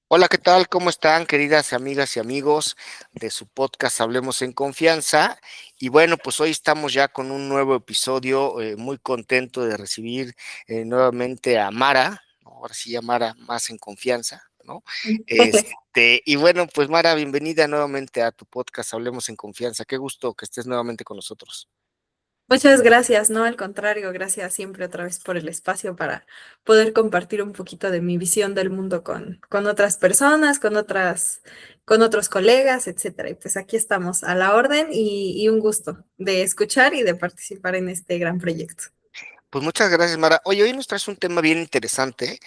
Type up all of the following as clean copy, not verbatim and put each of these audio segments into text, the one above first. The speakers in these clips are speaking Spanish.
Hola, ¿qué tal? ¿Cómo están, queridas amigas y amigos de su podcast Hablemos en Confianza? Y bueno, pues hoy estamos ya con un nuevo episodio, muy contento de recibir nuevamente a Mara, ¿no? Ahora sí a Mara más en confianza, ¿no? Y bueno, pues Mara, bienvenida nuevamente a tu podcast Hablemos en Confianza. Qué gusto que estés nuevamente con nosotros. Muchas gracias, no, al contrario, gracias siempre otra vez por el espacio para poder compartir un poquito de mi visión del mundo con otras personas, con otros colegas, etcétera. Y pues aquí estamos a la orden y un gusto de escuchar y de participar en este gran proyecto. Pues muchas gracias, Mara. Oye, hoy nos traes un tema bien interesante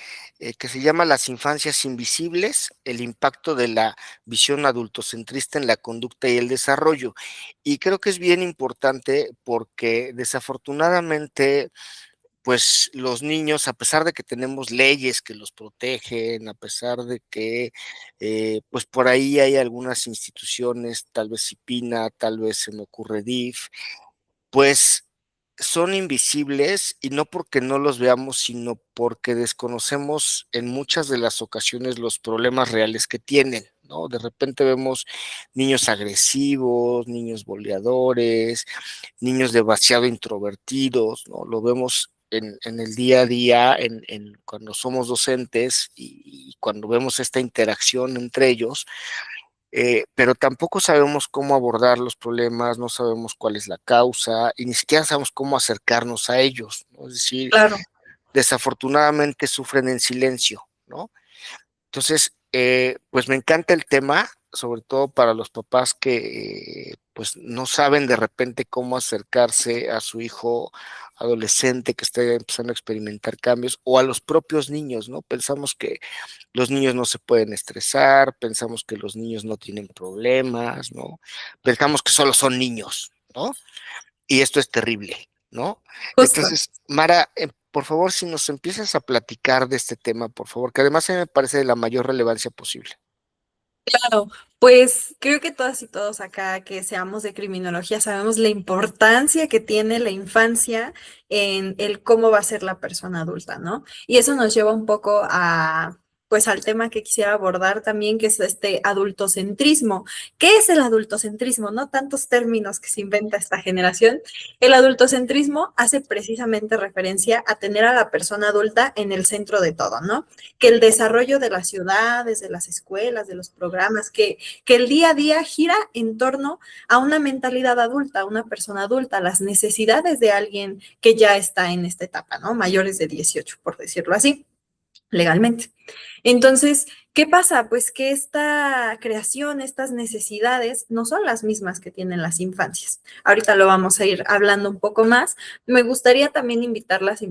que se llama Las infancias invisibles, el impacto de la visión adultocentrista en la conducta y el desarrollo. Y creo que es bien importante porque desafortunadamente, pues los niños, a pesar de que tenemos leyes que los protegen, a pesar de que, pues por ahí hay algunas instituciones, tal vez CIPINA, tal vez se me ocurre DIF, pues son invisibles y no porque no los veamos, sino porque desconocemos en muchas de las ocasiones los problemas reales que tienen, ¿no? De repente vemos niños agresivos, niños boleadores, niños demasiado introvertidos, ¿no? Lo vemos en el día a día, cuando somos docentes y cuando vemos esta interacción entre ellos, pero tampoco sabemos cómo abordar los problemas, no sabemos cuál es la causa y ni siquiera sabemos cómo acercarnos a ellos, ¿no? Es decir, Claro, desafortunadamente sufren en silencio, ¿no? Entonces, pues me encanta el tema, sobre todo para los papás que pues no saben de repente cómo acercarse a su hijo adolescente que esté empezando a experimentar cambios o a los propios niños, ¿no? Pensamos que los niños no se pueden estresar, pensamos que los niños no tienen problemas, ¿no? Pensamos que solo son niños, ¿no? Y esto es terrible, ¿no? justo. Entonces, Mara, por favor, si nos empiezas a platicar de este tema, por favor, que además a mí me parece de la mayor relevancia posible. Claro, pues creo que todas y todos acá que seamos de criminología sabemos la importancia que tiene la infancia en el cómo va a ser la persona adulta, ¿no? Y eso nos lleva un poco a, pues al tema que quisiera abordar también, que es este adultocentrismo. ¿Qué es el adultocentrismo? No tantos términos que se inventa esta generación. El adultocentrismo hace precisamente referencia a tener a la persona adulta en el centro de todo, ¿no? Que el desarrollo de las ciudades, de las escuelas, de los programas, que el día a día gira en torno a una mentalidad adulta, a una persona adulta, las necesidades de alguien que ya está en esta etapa, ¿no? Mayores de 18, por decirlo así, legalmente. Entonces, ¿qué pasa? Pues que esta creación, estas necesidades no son las mismas que tienen las infancias. Ahorita lo vamos a ir hablando un poco más. Me gustaría también invitarlos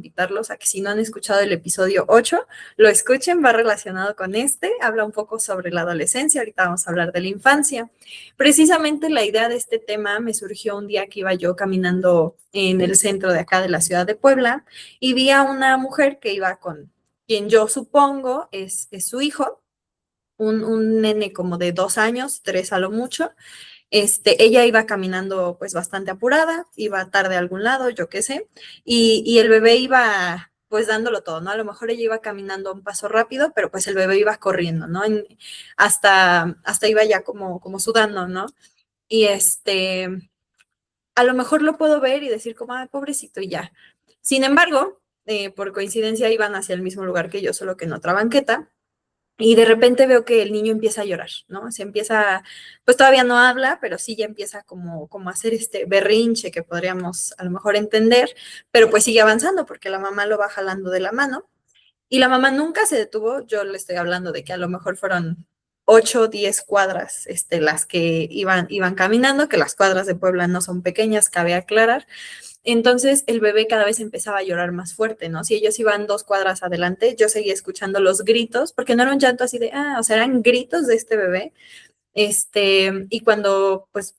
a que si no han escuchado el episodio 8, lo escuchen, va relacionado con este, habla un poco sobre la adolescencia, ahorita vamos a hablar de la infancia. Precisamente la idea de este tema me surgió un día que iba yo caminando en el centro de acá de la ciudad de Puebla y vi a una mujer que iba con quien yo supongo es su hijo, un nene como de 2 años, tres a lo mucho. Ella iba caminando pues bastante apurada, iba tarde a algún lado, yo qué sé, y el bebé iba pues dándolo todo, ¿no? A lo mejor ella iba caminando a un paso rápido, pero pues el bebé iba corriendo, ¿no? Hasta iba ya como sudando, ¿no? Y a lo mejor lo puedo ver y decir como, ah, pobrecito y ya. Sin embargo, por coincidencia iban hacia el mismo lugar que yo, solo que en otra banqueta. Y de repente veo que el niño empieza a llorar, ¿no? Se empieza, pues todavía no habla, pero sí ya empieza como a hacer este berrinche que podríamos a lo mejor entender, pero pues sigue avanzando porque la mamá lo va jalando de la mano y la mamá nunca se detuvo. Yo le estoy hablando de que a lo mejor fueron 8 o 10 cuadras, las que iban caminando, que las cuadras de Puebla no son pequeñas, cabe aclarar. Entonces el bebé cada vez empezaba a llorar más fuerte, ¿no? Si ellos iban 2 cuadras adelante, yo seguía escuchando los gritos, porque no era un llanto así de, o sea, eran gritos de este bebé. Y cuando pues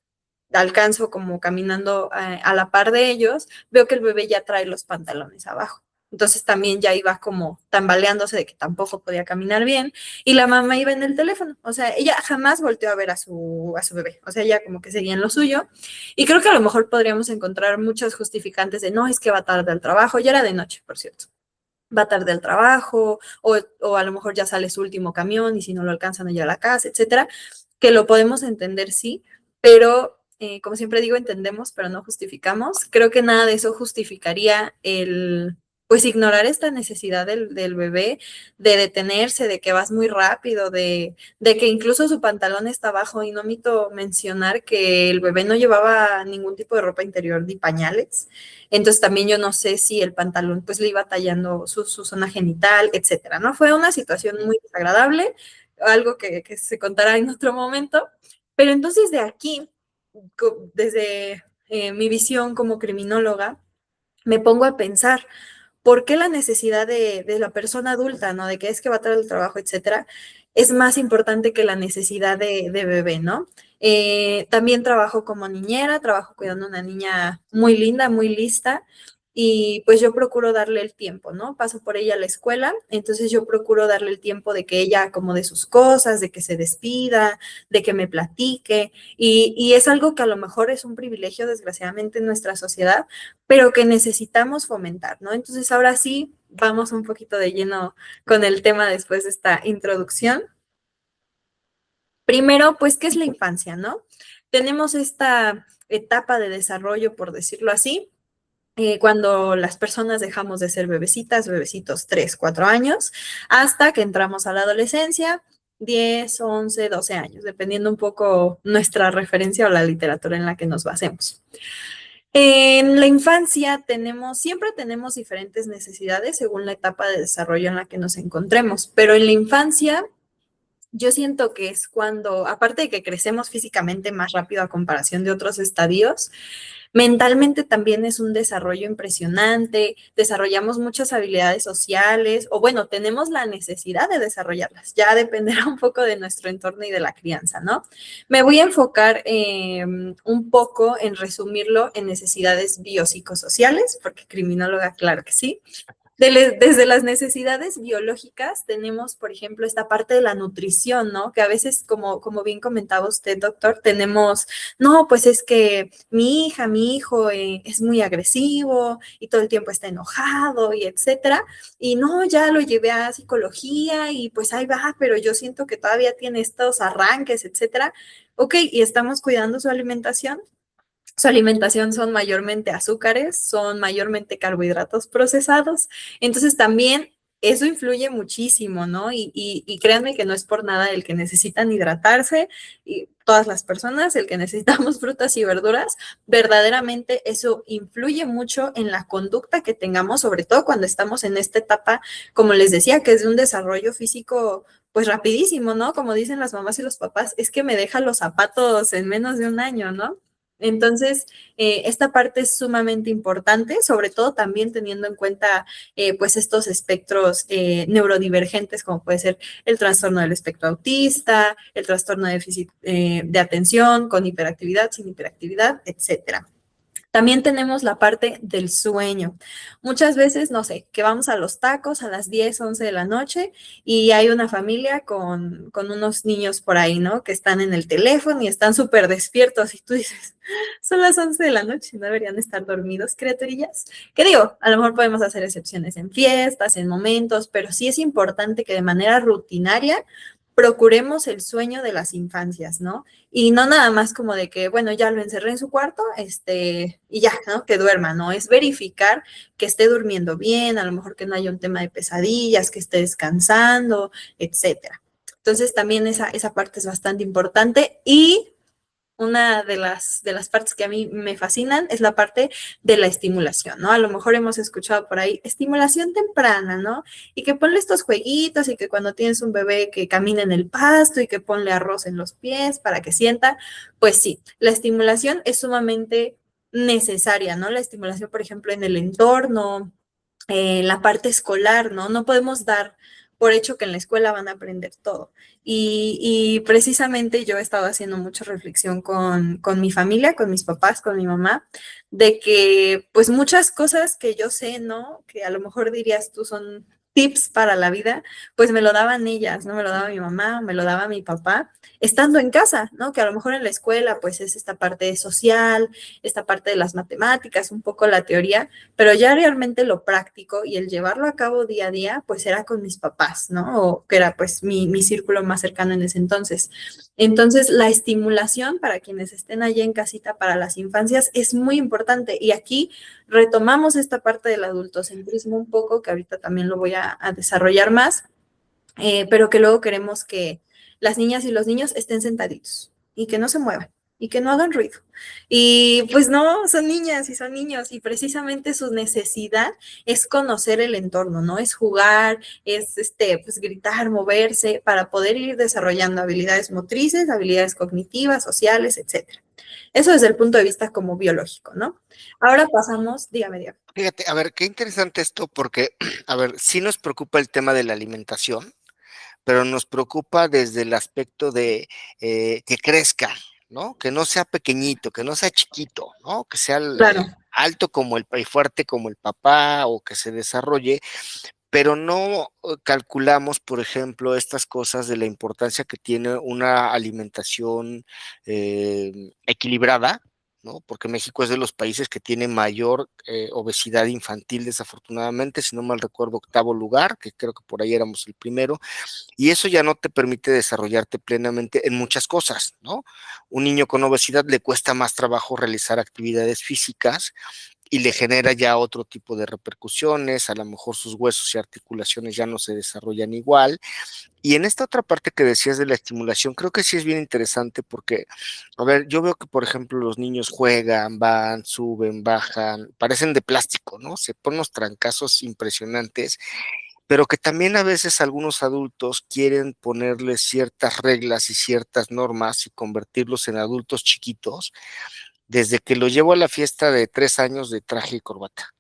alcanzo como caminando a la par de ellos, veo que el bebé ya trae los pantalones abajo. Entonces también ya iba como tambaleándose de que tampoco podía caminar bien y la mamá iba en el teléfono. O sea, ella jamás volteó a ver a su bebé. O sea, ella como que seguía en lo suyo. Y creo que a lo mejor podríamos encontrar muchas justificantes de no, es que va tarde al trabajo. Ya era de noche, por cierto. va tarde al trabajo o a lo mejor ya sale su último camión y si no lo alcanzan a llevar a la casa, etcétera, que lo podemos entender, sí, pero como siempre digo, entendemos, pero no justificamos. Creo que nada de eso justificaría pues ignorar esta necesidad del bebé de detenerse, de que vas muy rápido, de que incluso su pantalón está bajo y no omito mencionar que el bebé no llevaba ningún tipo de ropa interior ni pañales. Entonces también yo no sé si el pantalón pues le iba tallando su zona genital, etcétera, ¿no? Fue una situación muy desagradable, algo que se contará en otro momento. Pero entonces de aquí, desde mi visión como criminóloga, me pongo a pensar, ¿por qué la necesidad de la persona adulta, ¿no? De que es que va a traer el trabajo, etcétera, es más importante que la necesidad de bebé, ¿no? También trabajo como niñera, trabajo cuidando a una niña muy linda, muy lista, y pues yo procuro darle el tiempo, ¿no? Paso por ella a la escuela, entonces yo procuro darle el tiempo de que ella acomode sus cosas, de que se despida, de que me platique, y es algo que a lo mejor es un privilegio, desgraciadamente, en nuestra sociedad, pero que necesitamos fomentar, ¿no? Entonces, ahora sí, vamos un poquito de lleno con el tema después de esta introducción. Primero, pues, ¿qué es la infancia, no? Tenemos esta etapa de desarrollo, por decirlo así, cuando las personas dejamos de ser bebecitas, bebecitos 3, 4 años, hasta que entramos a la adolescencia, 10, 11, 12 años, dependiendo un poco nuestra referencia o la literatura en la que nos basemos. En la infancia siempre tenemos diferentes necesidades según la etapa de desarrollo en la que nos encontremos, pero en la infancia yo siento que es cuando, aparte de que crecemos físicamente más rápido a comparación de otros estadios, mentalmente también es un desarrollo impresionante, desarrollamos muchas habilidades sociales, o bueno, tenemos la necesidad de desarrollarlas, ya dependerá un poco de nuestro entorno y de la crianza, ¿no? Me voy a enfocar un poco en resumirlo en necesidades biopsicosociales, porque criminóloga, claro que sí. Desde las necesidades biológicas tenemos, por ejemplo, esta parte de la nutrición, ¿no? Que a veces, como bien comentaba usted, doctor, tenemos, no, pues es que mi hija, mi hijo es muy agresivo y todo el tiempo está enojado y etcétera. Y no, ya lo llevé a psicología y pues ahí va, pero yo siento que todavía tiene estos arranques, etcétera. Ok, y estamos cuidando su alimentación. Su alimentación son mayormente azúcares, son mayormente carbohidratos procesados. Entonces también eso influye muchísimo, ¿no? Y créanme que no es por nada el que necesitan hidratarse y todas las personas, el que necesitamos frutas y verduras, verdaderamente eso influye mucho en la conducta que tengamos, sobre todo cuando estamos en esta etapa, como les decía, que es de un desarrollo físico pues rapidísimo, ¿no? Como dicen las mamás y los papás, es que me deja los zapatos en menos de un año, ¿no? Entonces, esta parte es sumamente importante, sobre todo también teniendo en cuenta pues estos espectros neurodivergentes, como puede ser el trastorno del espectro autista, el trastorno de déficit de atención con hiperactividad, sin hiperactividad, etcétera. También tenemos la parte del sueño. Muchas veces, no sé, que vamos a los tacos a las 10, 11 de la noche y hay una familia con unos niños por ahí, ¿no? Que están en el teléfono y están súper despiertos y tú dices, son las 11 de la noche, ¿no deberían estar dormidos, criaturillas? ¿Qué digo? A lo mejor podemos hacer excepciones en fiestas, en momentos, pero sí es importante que de manera rutinaria procuremos el sueño de las infancias, ¿no? Y no nada más como de que, bueno, ya lo encerré en su cuarto, y ya, ¿no? Que duerma, ¿no? Es verificar que esté durmiendo bien, a lo mejor que no haya un tema de pesadillas, que esté descansando, etcétera. Entonces también esa parte es bastante importante y una de las partes que a mí me fascinan es la parte de la estimulación, ¿no? A lo mejor hemos escuchado por ahí estimulación temprana, ¿no? Y que ponle estos jueguitos y que cuando tienes un bebé que camine en el pasto y que ponle arroz en los pies para que sienta, pues sí, la estimulación es sumamente necesaria, ¿no? La estimulación, por ejemplo, en el entorno, la parte escolar, ¿no? No podemos dar por hecho que en la escuela van a aprender todo. Y precisamente yo he estado haciendo mucha reflexión con mi familia, con mis papás, con mi mamá, de que pues muchas cosas que yo sé, ¿no? Que a lo mejor dirías tú son tips para la vida, pues me lo daban ellas, ¿no? Me lo daba mi mamá, me lo daba mi papá, estando en casa, ¿no? Que a lo mejor en la escuela, pues es esta parte social, esta parte de las matemáticas, un poco la teoría, pero ya realmente lo práctico y el llevarlo a cabo día a día, pues era con mis papás, ¿no? O que era pues mi círculo más cercano en ese entonces. Entonces, la estimulación para quienes estén allá en casita para las infancias es muy importante. Y aquí retomamos esta parte del adultocentrismo un poco, que ahorita también lo voy a desarrollar más, pero que luego queremos que las niñas y los niños estén sentaditos y que no se muevan y que no hagan ruido. Y pues no, son niñas y son niños y precisamente su necesidad es conocer el entorno, ¿no? Es jugar, es pues gritar, moverse para poder ir desarrollando habilidades motrices, habilidades cognitivas, sociales, etcétera. Eso desde el punto de vista como biológico, ¿no? Ahora pasamos, dígame, dígame. Fíjate, a ver, qué interesante esto porque, a ver, sí nos preocupa el tema de la alimentación, pero nos preocupa desde el aspecto de que crezca, ¿no? Que no sea pequeñito, que no sea chiquito, ¿no? Que sea Claro. alto como y fuerte como el papá o que se desarrolle, pero no calculamos, por ejemplo, estas cosas de la importancia que tiene una alimentación equilibrada, ¿no? Porque México es de los países que tiene mayor obesidad infantil, desafortunadamente, si no mal recuerdo, octavo lugar, que creo que por ahí éramos el primero, y eso ya no te permite desarrollarte plenamente en muchas cosas, ¿no? Un niño con obesidad le cuesta más trabajo realizar actividades físicas y le genera ya otro tipo de repercusiones, a lo mejor sus huesos y articulaciones ya no se desarrollan igual. Y en esta otra parte que decías de la estimulación, creo que sí es bien interesante porque, a ver, yo veo que, por ejemplo, los niños juegan, van, suben, bajan, parecen de plástico, ¿no? Se ponen unos trancazos impresionantes, pero que también a veces algunos adultos quieren ponerles ciertas reglas y ciertas normas y convertirlos en adultos chiquitos, desde que lo llevo a la fiesta de 3 años de traje y corbata,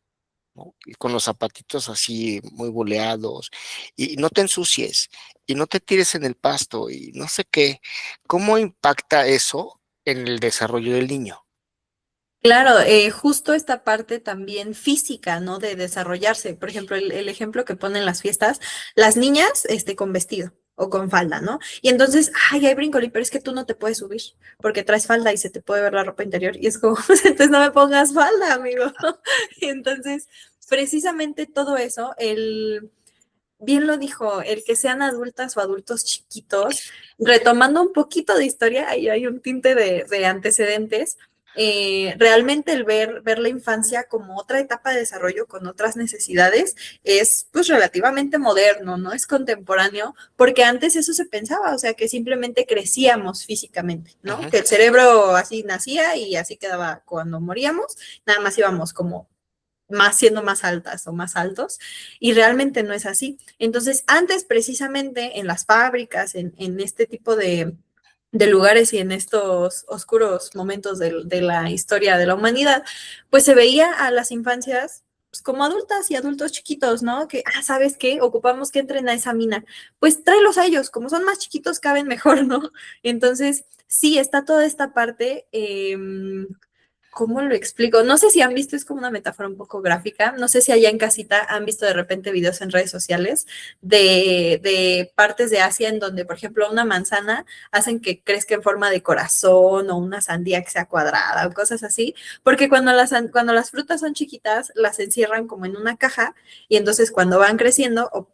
¿no? Y con los zapatitos así muy boleados, y no te ensucies, y no te tires en el pasto, y no sé qué. ¿Cómo impacta eso en el desarrollo del niño? Claro, justo esta parte también física, ¿no? De desarrollarse. Por ejemplo, el ejemplo que ponen las fiestas, las niñas, con vestido o con falda, ¿no? Y entonces, ay, hay brincolín, pero es que tú no te puedes subir porque traes falda y se te puede ver la ropa interior. Y es como, pues, entonces no me pongas falda, amigo. Y entonces, precisamente todo eso, bien lo dijo, el que sean adultas o adultos chiquitos, retomando un poquito de historia, ahí hay un tinte de antecedentes, realmente el ver la infancia como otra etapa de desarrollo con otras necesidades es pues relativamente moderno, ¿no? Es contemporáneo, porque antes eso se pensaba, o sea, que simplemente crecíamos físicamente, ¿no? Ujú. Que el cerebro así nacía y así quedaba cuando moríamos, nada más íbamos como más siendo más altas o más altos, y realmente no es así. Entonces, antes precisamente en las fábricas, en este tipo de lugares y en estos oscuros momentos de la historia de la humanidad, pues se veía a las infancias pues, como adultas y adultos chiquitos, ¿no? Que, ¿sabes qué? Ocupamos que entren a esa mina. Pues tráelos a ellos, como son más chiquitos, caben mejor, ¿no? Entonces, sí, está toda esta parte. ¿Cómo lo explico? No sé si han visto, es como una metáfora un poco gráfica. No sé si allá en casita han visto de repente videos en redes sociales de partes de Asia en donde, por ejemplo, una manzana hacen que crezca en forma de corazón o una sandía que sea cuadrada o cosas así, porque cuando las frutas son chiquitas, las encierran como en una caja y entonces cuando van creciendo,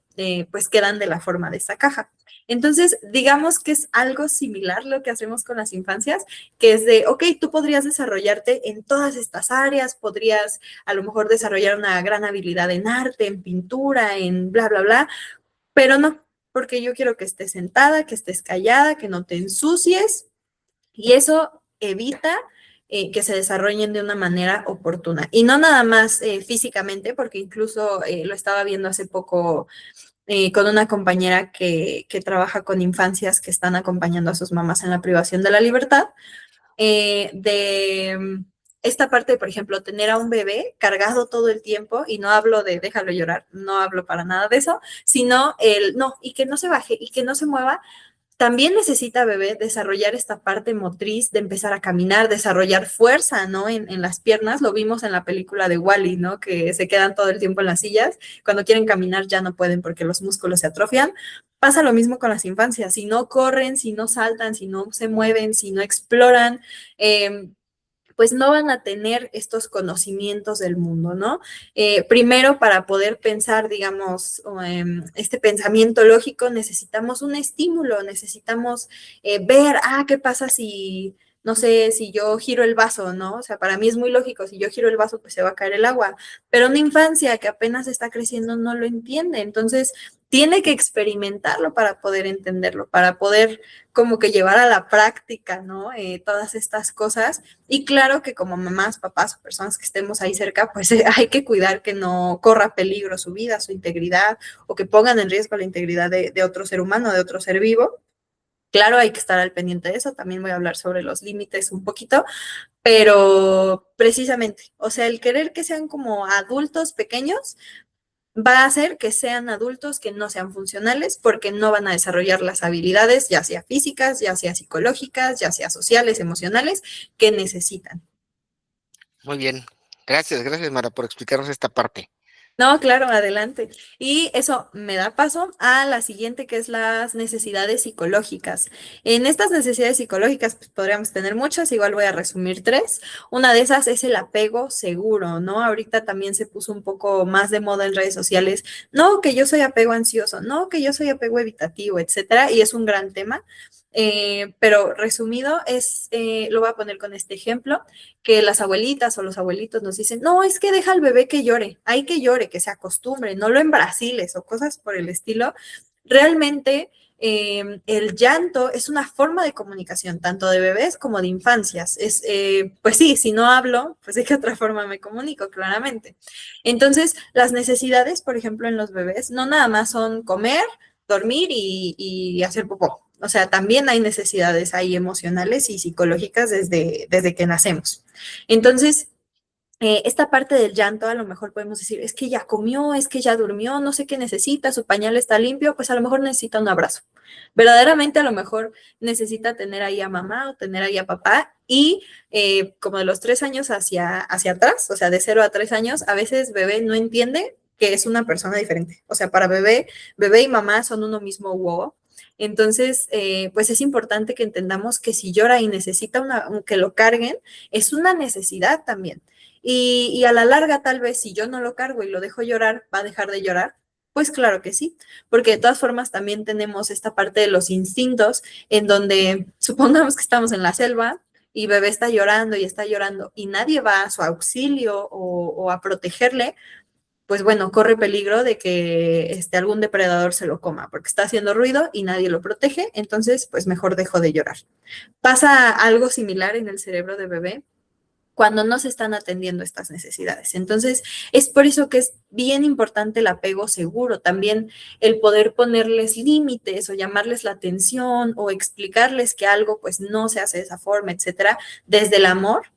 pues quedan de la forma de esa caja. Entonces, digamos que es algo similar lo que hacemos con las infancias, que es de, ok, tú podrías desarrollarte en todas estas áreas, podrías a lo mejor desarrollar una gran habilidad en arte, en pintura, en bla, bla, bla, pero no, porque yo quiero que estés sentada, que estés callada, que no te ensucies, y eso evita que se desarrollen de una manera oportuna. Y no nada más físicamente, porque incluso lo estaba viendo hace poco con una compañera que trabaja con infancias que están acompañando a sus mamás en la privación de la libertad de esta parte, por ejemplo, tener a un bebé cargado todo el tiempo, y no hablo de déjalo llorar, no hablo para nada de eso, sino no, y que no se baje y que no se mueva, también necesita bebé desarrollar esta parte motriz de empezar a caminar, desarrollar fuerza, ¿no? En las piernas, lo vimos en la película de Wall-E, ¿no? Que se quedan todo el tiempo en las sillas, cuando quieren caminar ya no pueden porque los músculos se atrofian. Pasa lo mismo con las infancias, si no corren, si no saltan, si no se mueven, si no exploran, pues no van a tener estos conocimientos del mundo, ¿no? Primero, para poder pensar, digamos, este pensamiento lógico, necesitamos un estímulo, necesitamos ver, ¿qué pasa si, no sé, si yo giro el vaso, ¿no? O sea, para mí es muy lógico, si yo giro el vaso, pues se va a caer el agua, pero una infancia que apenas está creciendo no lo entiende, entonces tiene que experimentarlo para poder entenderlo, para poder como que llevar a la práctica, ¿no? Todas estas cosas. Y claro que como mamás, papás o personas que estemos ahí cerca, pues hay que cuidar que no corra peligro su vida, su integridad, o que pongan en riesgo la integridad de otro ser humano, de otro ser vivo. Claro, hay que estar al pendiente de eso. También voy a hablar sobre los límites un poquito, pero precisamente, o sea, el querer que sean como adultos pequeños va a hacer que sean adultos que no sean funcionales porque no van a desarrollar las habilidades, ya sea físicas, ya sea psicológicas, ya sea sociales, emocionales, que necesitan. Muy bien. Gracias, Mara, por explicarnos esta parte. No, claro, adelante. Y eso me da paso a la siguiente, que es las necesidades psicológicas. En estas necesidades psicológicas, pues podríamos tener muchas, igual voy a resumir tres. Una de esas es el apego seguro, ¿no? Ahorita también se puso un poco más de moda en redes sociales. No, que yo soy apego ansioso, no, que yo soy apego evitativo, etcétera, y es un gran tema. Pero resumido, lo voy a poner con este ejemplo que las abuelitas o los abuelitos nos dicen, no, es que deja al bebé que llore, hay que llore, que se acostumbre, no lo embraciles o cosas por el estilo. Realmente el llanto es una forma de comunicación, tanto de bebés como de infancias. Pues sí, si no hablo, pues de qué otra forma me comunico, claramente. Entonces, las necesidades, por ejemplo, en los bebés, no nada más son comer, dormir y hacer popó. O sea, también hay necesidades ahí emocionales y psicológicas desde que nacemos. Entonces, esta parte del llanto, a lo mejor podemos decir, es que ya comió, es que ya durmió, no sé qué necesita, su pañal está limpio, pues a lo mejor necesita un abrazo. Verdaderamente a lo mejor necesita tener ahí a mamá o tener ahí a papá y como de los 3 años hacia atrás, o sea, de 0 a 3 años, a veces bebé no entiende que es una persona diferente. O sea, para bebé y mamá son uno mismo huevo. Entonces, pues es importante que entendamos que si llora y necesita que lo carguen, es una necesidad también. Y a la larga, tal vez, si yo no lo cargo y lo dejo llorar, ¿va a dejar de llorar? Pues claro que sí, porque de todas formas también tenemos esta parte de los instintos en donde supongamos que estamos en la selva y bebé está llorando y nadie va a su auxilio o a protegerle, pues bueno, corre peligro de que algún depredador se lo coma porque está haciendo ruido y nadie lo protege, entonces pues mejor dejo de llorar. Pasa algo similar en el cerebro de bebé cuando no se están atendiendo estas necesidades. Entonces, es por eso que es bien importante el apego seguro, también el poder ponerles límites o llamarles la atención o explicarles que algo pues no se hace de esa forma, etcétera, desde el amor,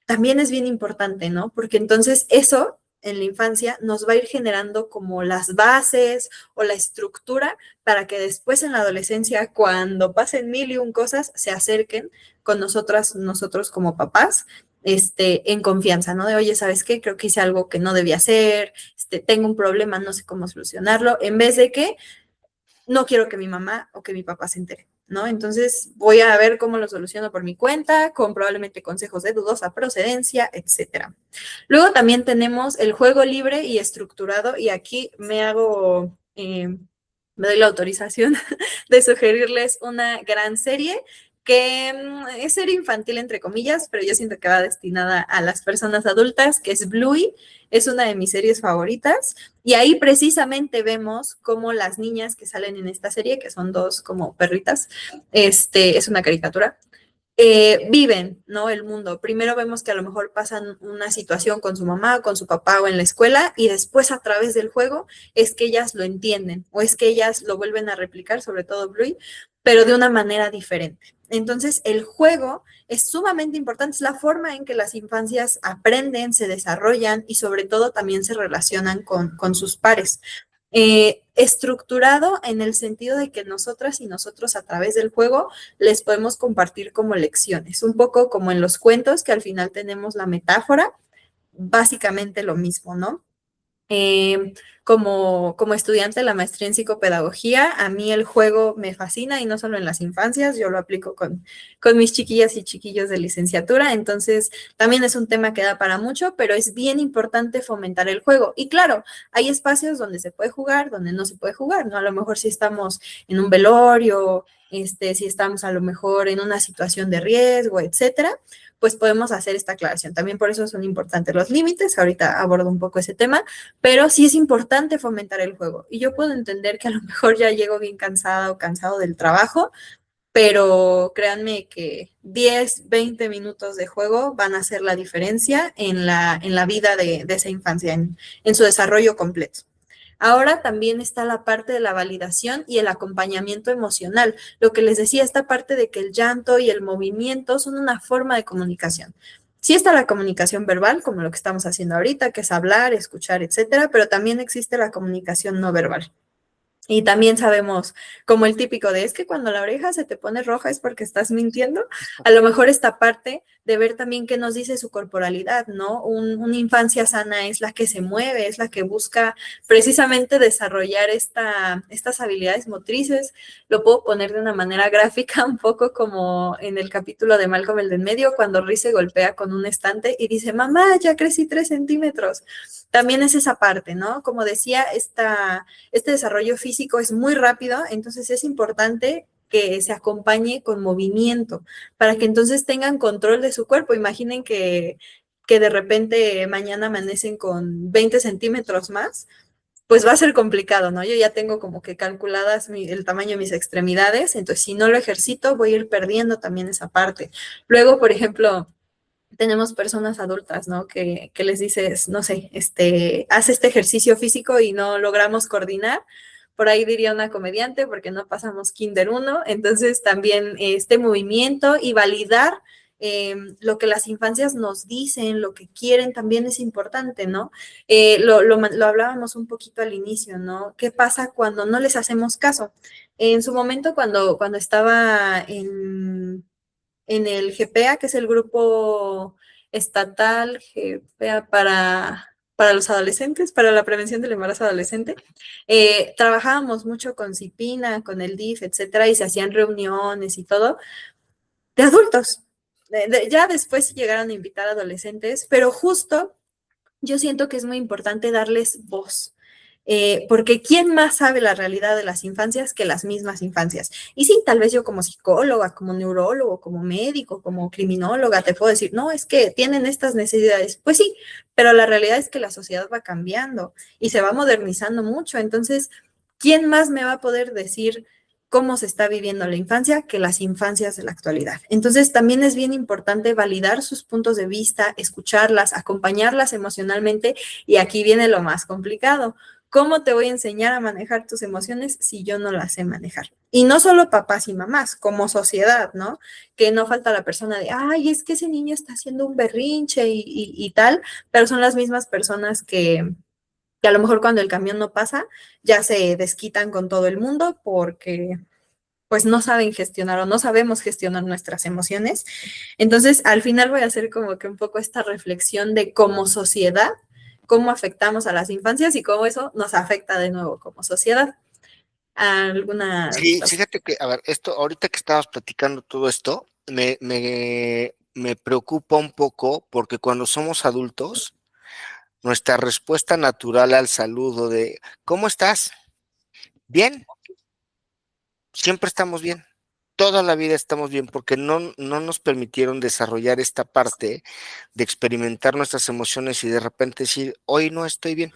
también es bien importante, ¿no? Porque entonces eso en la infancia nos va a ir generando como las bases o la estructura para que después en la adolescencia, cuando pasen mil y un cosas, se acerquen con nosotros como papás en confianza, ¿no? De, oye, ¿sabes qué? Creo que hice algo que no debía hacer, tengo un problema, no sé cómo solucionarlo, en vez de que no quiero que mi mamá o que mi papá se entere, ¿no? Entonces voy a ver cómo lo soluciono por mi cuenta, con probablemente consejos de dudosa procedencia, etcétera. Luego también tenemos el juego libre y estructurado, y aquí me doy la autorización de sugerirles una gran serie que es serie infantil entre comillas, pero yo siento que va destinada a las personas adultas, que es Bluey, es una de mis series favoritas, y ahí precisamente vemos cómo las niñas que salen en esta serie, que son dos como perritas, es una caricatura, viven, ¿no? El mundo. Primero vemos que a lo mejor pasan una situación con su mamá, con su papá o en la escuela y después a través del juego es que ellas lo entienden o es que ellas lo vuelven a replicar, sobre todo Bluey, pero de una manera diferente. Entonces, el juego es sumamente importante, es la forma en que las infancias aprenden, se desarrollan y sobre todo también se relacionan con sus pares. estructurado en el sentido de que nosotras y nosotros a través del juego les podemos compartir como lecciones, un poco como en los cuentos que al final tenemos la metáfora, básicamente lo mismo, ¿no? Eh, como estudiante de la maestría en psicopedagogía, a mí el juego me fascina y no solo en las infancias, yo lo aplico con mis chiquillas y chiquillos de licenciatura, entonces también es un tema que da para mucho, pero es bien importante fomentar el juego. Y claro, hay espacios donde se puede jugar, donde no se puede jugar, ¿no? A lo mejor si estamos en un velorio, si estamos a lo mejor en una situación de riesgo, etcétera, pues podemos hacer esta aclaración. También por eso son importantes los límites, ahorita abordo un poco ese tema, pero sí es importante fomentar el juego. Y yo puedo entender que a lo mejor ya llego bien cansada o cansado del trabajo, pero créanme que 10, 20 minutos de juego van a hacer la diferencia en la vida de esa infancia, en su desarrollo completo. Ahora también está la parte de la validación y el acompañamiento emocional. Lo que les decía, esta parte de que el llanto y el movimiento son una forma de comunicación. Sí está la comunicación verbal, como lo que estamos haciendo ahorita, que es hablar, escuchar, etcétera, pero también existe la comunicación no verbal. Y también sabemos, como el típico de es que cuando la oreja se te pone roja es porque estás mintiendo. A lo mejor esta parte de ver también qué nos dice su corporalidad, ¿no? Una infancia sana es la que se mueve, es la que busca precisamente desarrollar estas habilidades motrices. Lo puedo poner de una manera gráfica, un poco como en el capítulo de Malcolm el de en medio, cuando Riz se golpea con un estante y dice, mamá, ya crecí 3 centímetros. También es esa parte, ¿no? Como decía, este desarrollo físico es muy rápido, entonces es importante que se acompañe con movimiento para que entonces tengan control de su cuerpo. Imaginen que de repente mañana amanecen con 20 centímetros más, pues va a ser complicado, ¿no? Yo ya tengo como que calculadas el tamaño de mis extremidades, entonces si no lo ejercito voy a ir perdiendo también esa parte. Luego, por ejemplo, tenemos personas adultas, ¿no? Que les dices, no sé, haz este ejercicio físico y no logramos coordinar. Por ahí diría una comediante, porque no pasamos kinder uno. Entonces, también este movimiento y validar lo que las infancias nos dicen, lo que quieren, también es importante, ¿no? Lo hablábamos un poquito al inicio, ¿no? ¿Qué pasa cuando no les hacemos caso? En su momento, cuando estaba en el GPA, que es el grupo estatal GPA para los adolescentes, para la prevención del embarazo adolescente. Trabajábamos mucho con CIPINA, con el DIF, etcétera, y se hacían reuniones y todo de adultos. Ya después llegaron a invitar a adolescentes, pero justo yo siento que es muy importante darles voz. Porque ¿quién más sabe la realidad de las infancias que las mismas infancias? Y sí, tal vez yo como psicóloga, como neurólogo, como médico, como criminóloga, te puedo decir, no, es que tienen estas necesidades. Pues sí, pero la realidad es que la sociedad va cambiando y se va modernizando mucho. Entonces, ¿quién más me va a poder decir cómo se está viviendo la infancia que las infancias de la actualidad? Entonces, también es bien importante validar sus puntos de vista, escucharlas, acompañarlas emocionalmente y aquí viene lo más complicado. ¿Cómo te voy a enseñar a manejar tus emociones si yo no las sé manejar? Y no solo papás y mamás, como sociedad, ¿no? Que no falta la persona de, ay, es que ese niño está haciendo un berrinche y tal, pero son las mismas personas que a lo mejor cuando el camión no pasa, ya se desquitan con todo el mundo porque pues no saben gestionar o no sabemos gestionar nuestras emociones. Entonces, al final voy a hacer como que un poco esta reflexión de cómo sociedad, cómo afectamos a las infancias y cómo eso nos afecta de nuevo como sociedad. ¿Alguna? Sí, fíjate que, a ver, esto, ahorita que estabas platicando todo esto, me preocupa un poco porque cuando somos adultos, nuestra respuesta natural al saludo de ¿cómo estás? Bien, siempre estamos bien. Toda la vida estamos bien porque no nos permitieron desarrollar esta parte de experimentar nuestras emociones y de repente decir, hoy no estoy bien,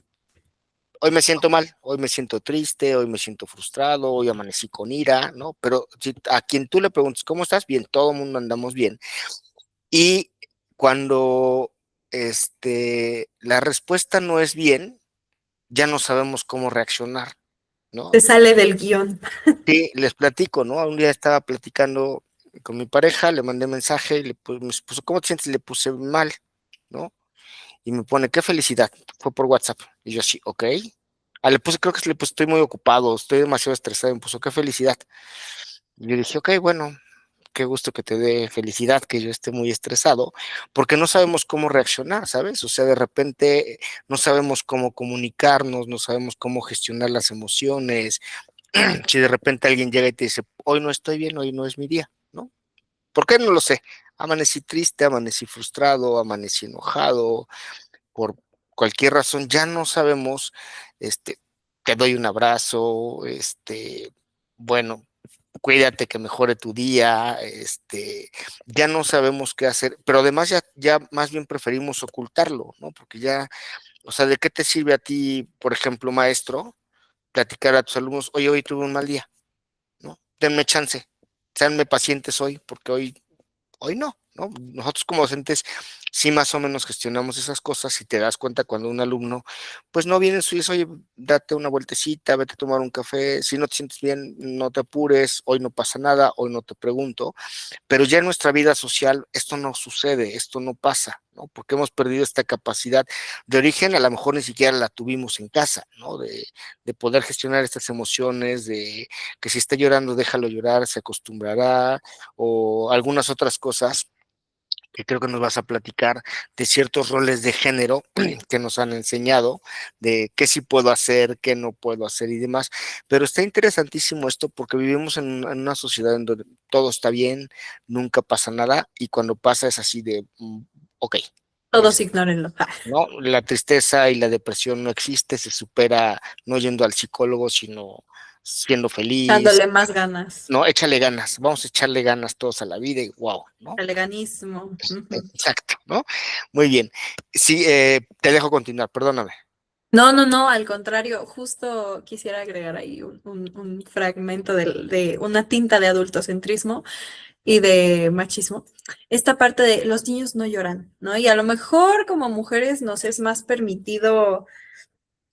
hoy me siento mal, hoy me siento triste, hoy me siento frustrado, hoy amanecí con ira, ¿no? Pero si a quien tú le preguntas, ¿cómo estás? Bien, todo el mundo andamos bien. Y cuando la respuesta no es bien, ya no sabemos cómo reaccionar, Se ¿no? sale del guión. Sí, les platico, ¿no? Un día estaba platicando con mi pareja, le mandé mensaje y me puso, ¿cómo te sientes? Le puse mal, ¿no? Y me pone, qué felicidad, fue por WhatsApp. Y yo así, ok. Le puse, creo que le puse, estoy muy ocupado, estoy demasiado estresado, y me puso, qué felicidad. Y yo dije, ok, bueno, qué gusto que te dé felicidad que yo esté muy estresado, porque no sabemos cómo reaccionar, ¿sabes? O sea, de repente no sabemos cómo comunicarnos, no sabemos cómo gestionar las emociones. Si de repente alguien llega y te dice, hoy no estoy bien, hoy no es mi día, ¿no? ¿Por qué? No lo sé. Amanecí triste, amanecí frustrado, amanecí enojado, por cualquier razón, ya no sabemos, este, te doy un abrazo, bueno, cuídate que mejore tu día, ya no sabemos qué hacer, pero además ya más bien preferimos ocultarlo, ¿no? Porque ya, o sea, ¿de qué te sirve a ti, por ejemplo, maestro, platicar a tus alumnos, oye, hoy tuve un mal día, ¿no? Denme chance, seanme pacientes hoy, porque hoy no, ¿no? Nosotros como docentes sí más o menos gestionamos esas cosas y te das cuenta cuando un alumno, pues no viene y dice, oye, date una vueltecita, vete a tomar un café, si no te sientes bien, no te apures, hoy no pasa nada, hoy no te pregunto, pero ya en nuestra vida social esto no sucede, esto no pasa, ¿no? Porque hemos perdido esta capacidad de origen, a lo mejor ni siquiera la tuvimos en casa, ¿no? De poder gestionar estas emociones, de que si está llorando, déjalo llorar, se acostumbrará, o algunas otras cosas que creo que nos vas a platicar de ciertos roles de género que nos han enseñado, de qué sí puedo hacer, qué no puedo hacer y demás. Pero está interesantísimo esto porque vivimos en una sociedad en donde todo está bien, nunca pasa nada y cuando pasa es así de, ok, Todos ignórenlo. ¿no? La tristeza y la depresión no existe, se supera no yendo al psicólogo, sino siendo feliz, Dándole más ganas. no, échale ganas, vamos a echarle ganas todos a la vida y wow, ¿no? El veganismo. Exacto, ¿no? Muy bien. Sí, te dejo continuar, perdóname. No, no, no, al contrario, justo quisiera agregar ahí un fragmento de una tinta de adultocentrismo y de machismo. Esta parte de los niños no lloran, ¿no? Y a lo mejor como mujeres nos es más permitido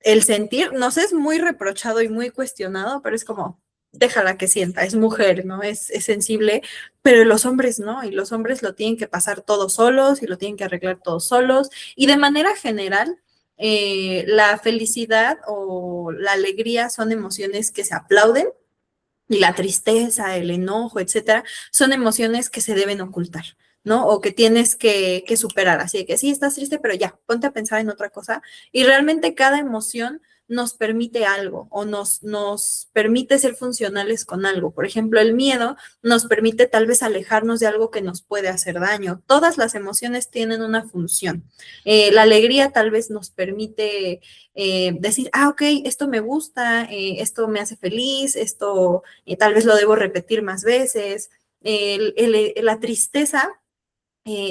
el sentir, nos es muy reprochado y muy cuestionado, pero es como, déjala que sienta, es mujer, ¿no? Es sensible, pero los hombres no, y los hombres lo tienen que pasar todos solos y lo tienen que arreglar todos solos. Y de manera general, la felicidad o la alegría son emociones que se aplauden y la tristeza, el enojo, etcétera, son emociones que se deben ocultar, ¿no? O que tienes que superar. Así que sí, estás triste, pero ya, ponte a pensar en otra cosa. Y realmente cada emoción nos permite algo o nos permite ser funcionales con algo. Por ejemplo, el miedo nos permite tal vez alejarnos de algo que nos puede hacer daño. Todas las emociones tienen una función. La alegría tal vez nos permite decir, ah, ok, esto me gusta, esto me hace feliz, esto tal vez lo debo repetir más veces. La tristeza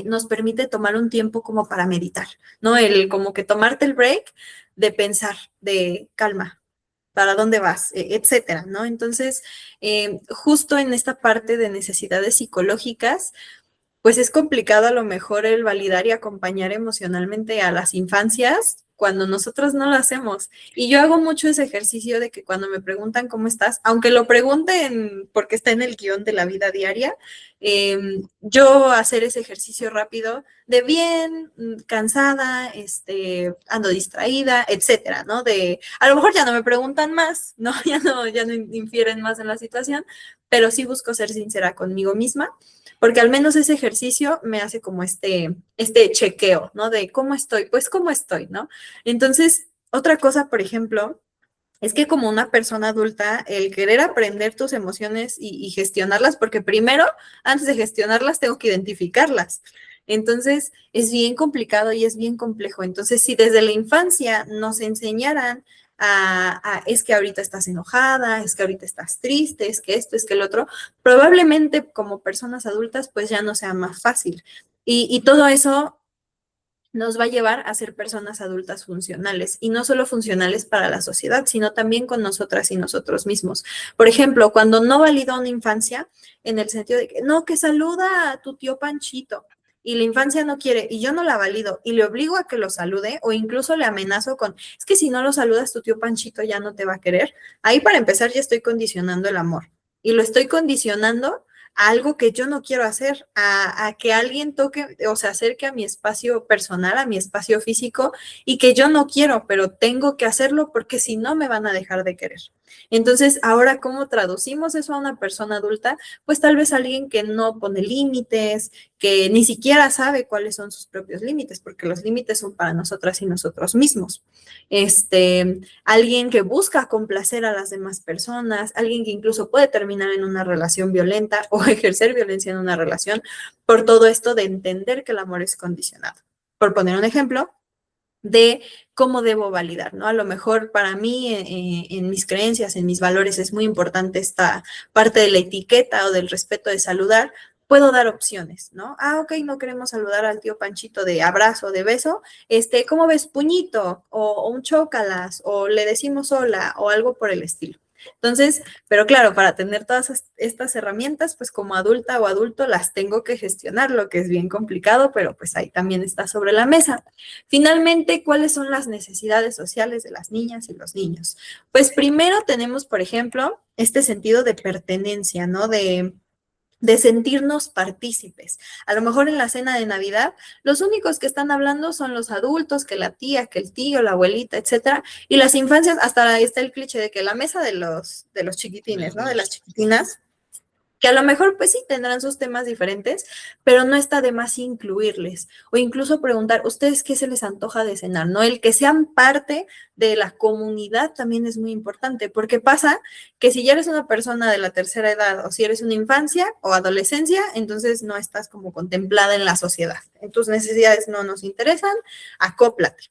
nos permite tomar un tiempo como para meditar, ¿no? El como que tomarte el break de pensar, de calma, para dónde vas, etcétera, ¿no? Entonces, justo en esta parte de necesidades psicológicas, pues es complicado a lo mejor el validar y acompañar emocionalmente a las infancias cuando nosotros no lo hacemos. Y yo hago mucho ese ejercicio de que cuando me preguntan cómo estás, aunque lo pregunten porque está en el guión de la vida diaria, yo hacer ese ejercicio rápido de bien, cansada, ando distraída, etcétera, ¿no? De, a lo mejor ya no me preguntan más, ¿no? Ya no infieren más en la situación, pero sí busco ser sincera conmigo misma porque al menos ese ejercicio me hace como este chequeo, ¿no? De cómo estoy, pues cómo estoy, ¿no? Entonces, otra cosa, por ejemplo, es que como una persona adulta, el querer aprender tus emociones y gestionarlas, porque primero, antes de gestionarlas, tengo que identificarlas. Entonces, es bien complicado y es bien complejo. Entonces, si desde la infancia nos enseñaran es que ahorita estás enojada, es que ahorita estás triste, es que esto, es que el otro, probablemente como personas adultas, pues ya no sea más fácil. Y todo eso nos va a llevar a ser personas adultas funcionales y no solo funcionales para la sociedad, sino también con nosotras y nosotros mismos. Por ejemplo, cuando no valido una infancia en el sentido de que no, que saluda a tu tío Panchito y la infancia no quiere y yo no la valido y le obligo a que lo salude o incluso le amenazo con, es que si no lo saludas tu tío Panchito ya no te va a querer. Ahí para empezar ya estoy condicionando el amor y lo estoy condicionando a algo que yo no quiero hacer, a que alguien toque o se acerque a mi espacio personal, a mi espacio físico y que yo no quiero, pero tengo que hacerlo porque si no me van a dejar de querer. Entonces, ahora, ¿cómo traducimos eso a una persona adulta? Pues tal vez alguien que no pone límites, que ni siquiera sabe cuáles son sus propios límites, porque los límites son para nosotras y nosotros mismos. Alguien que busca complacer a las demás personas, alguien que incluso puede terminar en una relación violenta o ejercer violencia en una relación por todo esto de entender que el amor es condicionado. Por poner un ejemplo, de cómo debo validar, ¿no? A lo mejor para mí, en mis creencias, en mis valores, es muy importante esta parte de la etiqueta o del respeto de saludar. Puedo dar opciones, ¿no? Ah, ok, no queremos saludar al tío Panchito de abrazo, de beso. ¿Cómo ves? Puñito, o un chócalas, o le decimos hola, o algo por el estilo. Entonces, pero claro, para tener todas estas herramientas, pues como adulta o adulto las tengo que gestionar, lo que es bien complicado, pero pues ahí también está sobre la mesa. Finalmente, ¿cuáles son las necesidades sociales de las niñas y los niños? Pues primero tenemos, por ejemplo, este sentido de pertenencia, ¿no? De sentirnos partícipes. A lo mejor en la cena de Navidad, los únicos que están hablando son los adultos, que la tía, que el tío, la abuelita, etcétera. Y las infancias, hasta ahí está el cliché de que la mesa de los chiquitines, ¿no? De las chiquitinas, que a lo mejor pues sí tendrán sus temas diferentes, pero no está de más incluirles o incluso preguntar, ¿ustedes qué se les antoja de cenar? ¿No? El que sean parte de la comunidad también es muy importante, porque pasa que si ya eres una persona de la tercera edad o si eres una infancia o adolescencia, entonces no estás como contemplada en la sociedad. En tus necesidades no nos interesan, acóplate.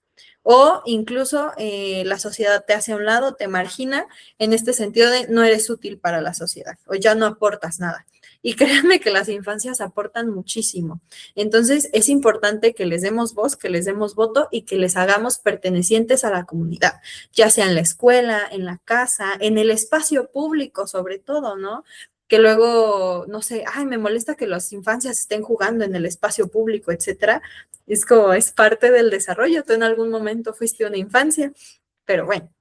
O incluso la sociedad te hace a un lado, te margina en este sentido de no eres útil para la sociedad o ya no aportas nada. Y créanme que las infancias aportan muchísimo. Entonces es importante que les demos voz, que les demos voto y que les hagamos pertenecientes a la comunidad, ya sea en la escuela, en la casa, en el espacio público sobre todo, ¿no? Que luego, no sé, ay, me molesta que las infancias estén jugando en el espacio público, etcétera. Es como, es parte del desarrollo. Tú en algún momento fuiste una infancia, pero bueno.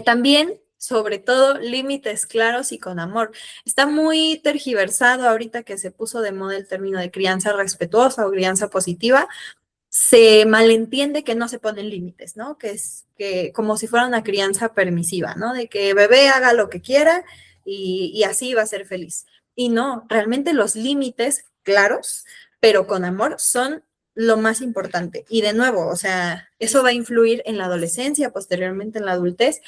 También, sobre todo, límites claros y con amor. Está muy tergiversado ahorita que se puso de moda el término de crianza respetuosa o crianza positiva. Se malentiende que no se ponen límites, ¿no? Que es que como si fuera una crianza permisiva, ¿no? De que bebé haga lo que quiera y así va a ser feliz. Y no, realmente los límites claros, pero con amor, son lo más importante. Y de nuevo, o sea, eso va a influir en la adolescencia, posteriormente en la adultez,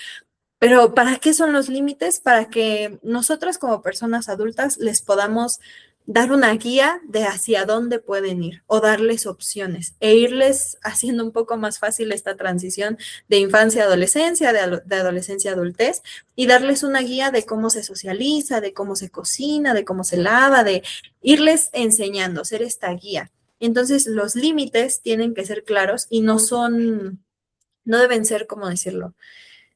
pero ¿para qué son los límites? Para que nosotras como personas adultas les podamos dar una guía de hacia dónde pueden ir o darles opciones e irles haciendo un poco más fácil esta transición de infancia a adolescencia, de adolescencia a adultez y darles una guía de cómo se socializa, de cómo se cocina, de cómo se lava, de irles enseñando, ser esta guía. Entonces, los límites tienen que ser claros y no deben ser, ¿cómo decirlo?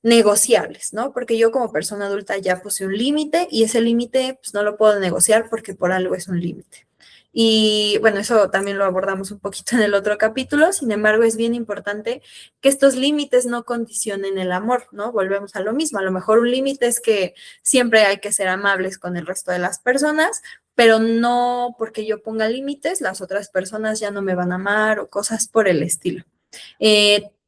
Negociables, ¿no? Porque yo como persona adulta ya puse un límite y ese límite pues no lo puedo negociar porque por algo es un límite. Y bueno, eso también lo abordamos un poquito en el otro capítulo, sin embargo es bien importante que estos límites no condicionen el amor, ¿no? Volvemos a lo mismo, a lo mejor un límite es que siempre hay que ser amables con el resto de las personas, pero no porque yo ponga límites, las otras personas ya no me van a amar o cosas por el estilo.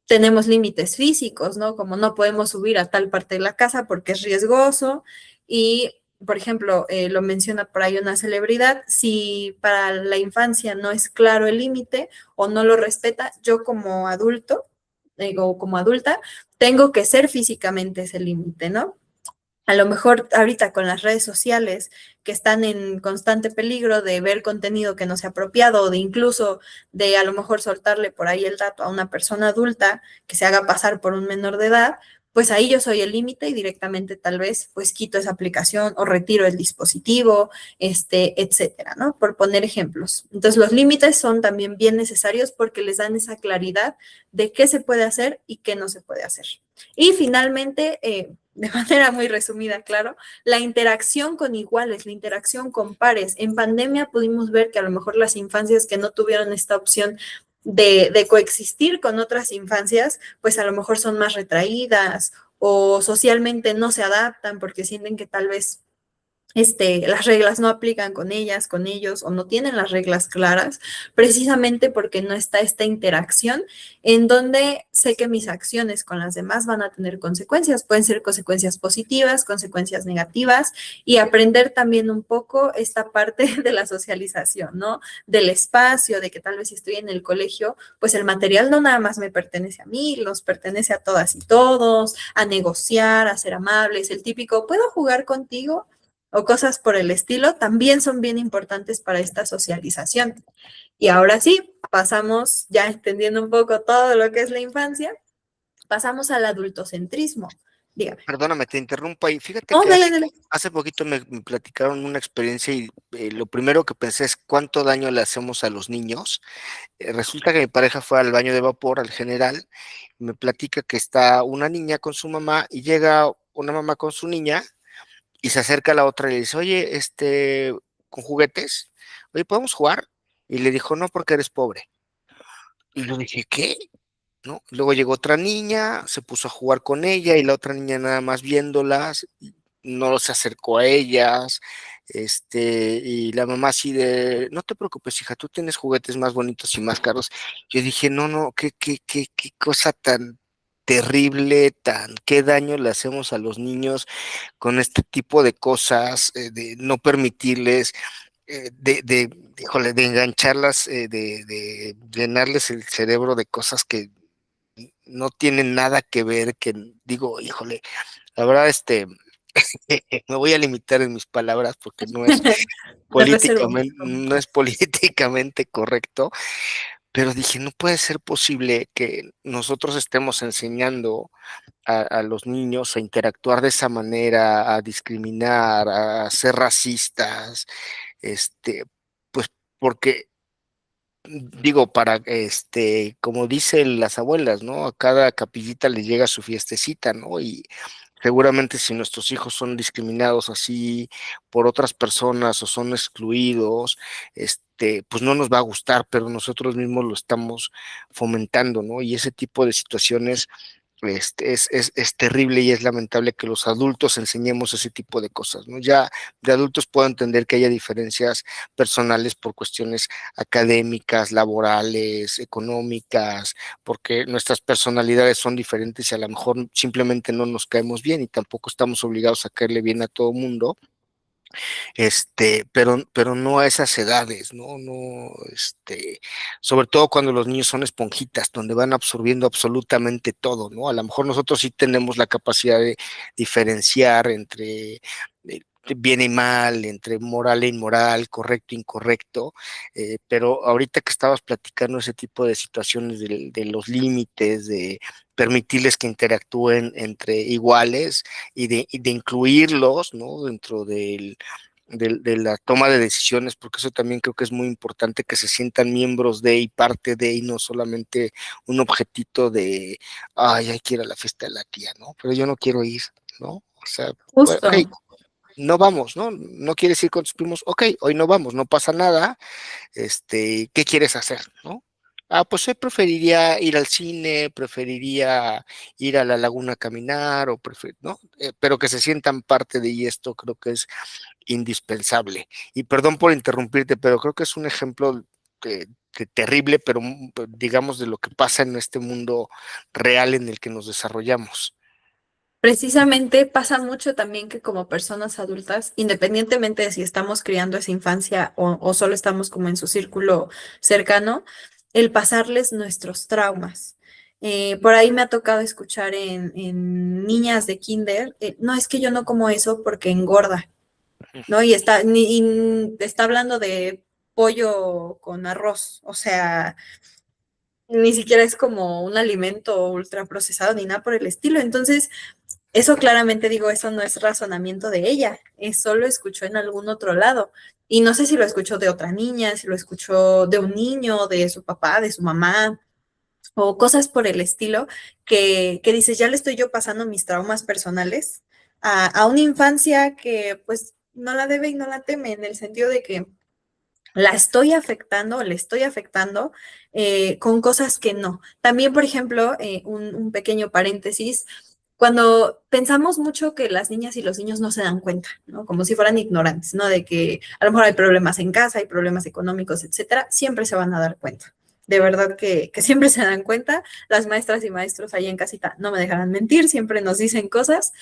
Tenemos límites físicos, ¿no? Como no podemos subir a tal parte de la casa porque es riesgoso y, por ejemplo, lo menciona por ahí una celebridad, si para la infancia no es claro el límite o no lo respeta, yo como adulto o como adulta tengo que ser físicamente ese límite, ¿no? A lo mejor ahorita con las redes sociales que están en constante peligro de ver contenido que no sea apropiado o de incluso de a lo mejor soltarle por ahí el dato a una persona adulta que se haga pasar por un menor de edad, pues ahí yo soy el límite y directamente tal vez pues quito esa aplicación o retiro el dispositivo, etcétera, ¿no? Por poner ejemplos. Entonces los límites son también bien necesarios porque les dan esa claridad de qué se puede hacer y qué no se puede hacer. Y finalmente, de manera muy resumida, claro, la interacción con iguales, la interacción con pares. En pandemia pudimos ver que a lo mejor las infancias que no tuvieron esta opción de coexistir con otras infancias, pues a lo mejor son más retraídas o socialmente no se adaptan porque sienten que tal vez las reglas no aplican con ellas, con ellos, o no tienen las reglas claras, precisamente porque no está esta interacción en donde sé que mis acciones con las demás van a tener consecuencias. Pueden ser consecuencias positivas, consecuencias negativas, y aprender también un poco esta parte de la socialización, ¿no? Del espacio, de que tal vez si estoy en el colegio, pues el material no nada más me pertenece a mí, nos pertenece a todas y todos, a negociar, a ser amables, el típico, ¿puedo jugar contigo? O cosas por el estilo, también son bien importantes para esta socialización. Y ahora sí, pasamos, ya entendiendo un poco todo lo que es la infancia, pasamos al adultocentrismo. Dígame. Perdóname, te interrumpo ahí. Fíjate No, que dale, dale. hace poquito me platicaron una experiencia y lo primero que pensé es cuánto daño le hacemos a los niños. Resulta que mi pareja fue al baño de vapor, al general, y me platica que está una niña con su mamá y llega una mamá con su niña y se acerca a la otra y le dice, oye, con juguetes, oye, ¿podemos jugar? Y le dijo, no, porque eres pobre. Y yo dije, ¿qué? ¿No? Luego llegó otra niña, se puso a jugar con ella y la otra niña nada más viéndolas, no se acercó a ellas, y la mamá así de, no te preocupes, hija, tú tienes juguetes más bonitos y más caros. Yo dije, no, no, qué cosa tan terrible, qué daño le hacemos a los niños con este tipo de cosas, de no permitirles, híjole, de engancharlas, de llenarles el cerebro de cosas que no tienen nada que ver, que digo, híjole, la verdad, me voy a limitar en mis palabras porque Me reservo mis no es comentarios. políticamente correcto, pero dije, no puede ser posible que nosotros estemos enseñando a los niños a interactuar de esa manera, a discriminar, a ser racistas, pues porque digo, como dicen las abuelas, ¿no? A cada capillita le llega su fiestecita, ¿no? Y seguramente si nuestros hijos son discriminados así por otras personas o son excluidos, pues no nos va a gustar, pero nosotros mismos lo estamos fomentando, ¿no? Y ese tipo de situaciones es terrible y es lamentable que los adultos enseñemos ese tipo de cosas, ¿no? Ya de adultos puedo entender que haya diferencias personales por cuestiones académicas, laborales, económicas, porque nuestras personalidades son diferentes y a lo mejor simplemente no nos caemos bien y tampoco estamos obligados a caerle bien a todo mundo, pero no a esas edades, ¿no? No, sobre todo cuando los niños son esponjitas, donde van absorbiendo absolutamente todo, ¿no? A lo mejor nosotros sí tenemos la capacidad de diferenciar entre bien y mal, entre moral e inmoral, correcto e incorrecto, pero ahorita que estabas platicando ese tipo de situaciones de los límites, de permitirles que interactúen entre iguales y de incluirlos, ¿no? Dentro de la toma de decisiones, porque eso también creo que es muy importante, que se sientan miembros de y parte de, y no solamente un objetito de, ay, hay que ir a la fiesta de la tía, ¿no? Pero yo no quiero ir, ¿no? O sea, bueno, ok, Justo. no vamos, ¿no? No quieres ir con tus primos, ok, hoy no vamos, no pasa nada, ¿qué quieres hacer, no? Ah, pues hoy preferiría ir al cine, preferiría ir a la laguna a caminar, ¿no? Pero que se sientan parte de, y esto creo que es indispensable. Y perdón por interrumpirte, pero creo que es un ejemplo terrible, pero digamos de lo que pasa en este mundo real en el que nos desarrollamos. Precisamente pasa mucho también que como personas adultas, independientemente de si estamos criando esa infancia o solo estamos como en su círculo cercano, el pasarles nuestros traumas. Por ahí me ha tocado escuchar en niñas de kinder, no es que yo no como eso porque engorda, ¿no? Y está hablando de pollo con arroz, o sea, ni siquiera es como un alimento ultraprocesado ni nada por el estilo. Entonces, eso claramente digo, eso no es razonamiento de ella, eso lo escuchó en algún otro lado. Y no sé si lo escuchó de otra niña, si lo escuchó de un niño, de su papá, de su mamá, o cosas por el estilo, que dices, ya le estoy yo pasando mis traumas personales a una infancia que pues no la debe y no la teme, en el sentido de que la estoy afectando, le estoy afectando con cosas que no. También, por ejemplo, un pequeño paréntesis, cuando pensamos mucho que las niñas y los niños no se dan cuenta, ¿no? Como si fueran ignorantes, ¿no? De que a lo mejor hay problemas en casa, hay problemas económicos, etcétera, siempre se van a dar cuenta. De verdad que siempre se dan cuenta. Las maestras y maestros ahí en casita no me dejarán mentir, siempre nos dicen cosas,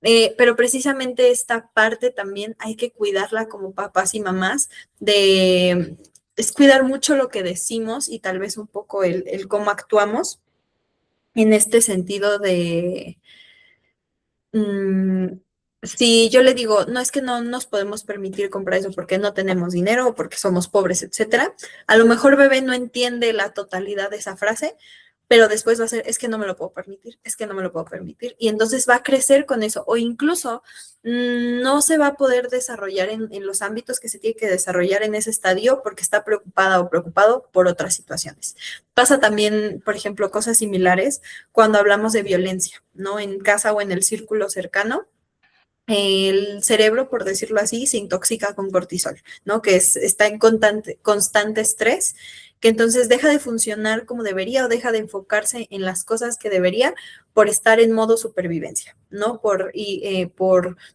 pero precisamente esta parte también hay que cuidarla como papás y mamás, de es cuidar mucho lo que decimos y tal vez un poco el cómo actuamos en este sentido de, mm, si yo le digo, no es que no nos podemos permitir comprar eso porque no tenemos dinero o porque somos pobres, etcétera, a lo mejor bebé no entiende la totalidad de esa frase, pero después va a ser, es que no me lo puedo permitir, es que no me lo puedo permitir. Y entonces va a crecer con eso, o incluso no se va a poder desarrollar en los ámbitos que se tiene que desarrollar en ese estadio porque está preocupada o preocupado por otras situaciones. Pasa también, por ejemplo, cosas similares cuando hablamos de violencia, ¿no? En casa o en el círculo cercano, el cerebro, por decirlo así, se intoxica con cortisol, ¿no? Que está en constante estrés, que entonces deja de funcionar como debería o deja de enfocarse en las cosas que debería por estar en modo supervivencia, ¿no? Por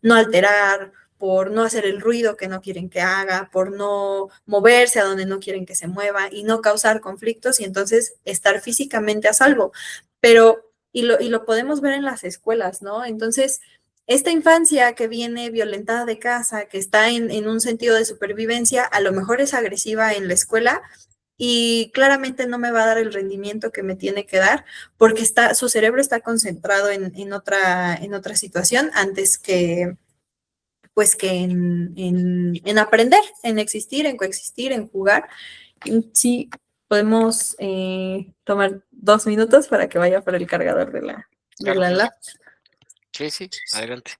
no alterar, por no hacer el ruido que no quieren que haga, por no moverse a donde no quieren que se mueva y no causar conflictos y entonces estar físicamente a salvo. Pero, y lo podemos ver en las escuelas, ¿no? Entonces, esta infancia que viene violentada de casa, que está en un sentido de supervivencia, a lo mejor es agresiva en la escuela y claramente no me va a dar el rendimiento que me tiene que dar porque su cerebro está concentrado en otra situación antes que, pues que en aprender, en existir, en coexistir, en jugar. Sí, podemos tomar 2 minutos para que vaya por el cargador de Claro, la claro. lap. Sí, sí, adelante.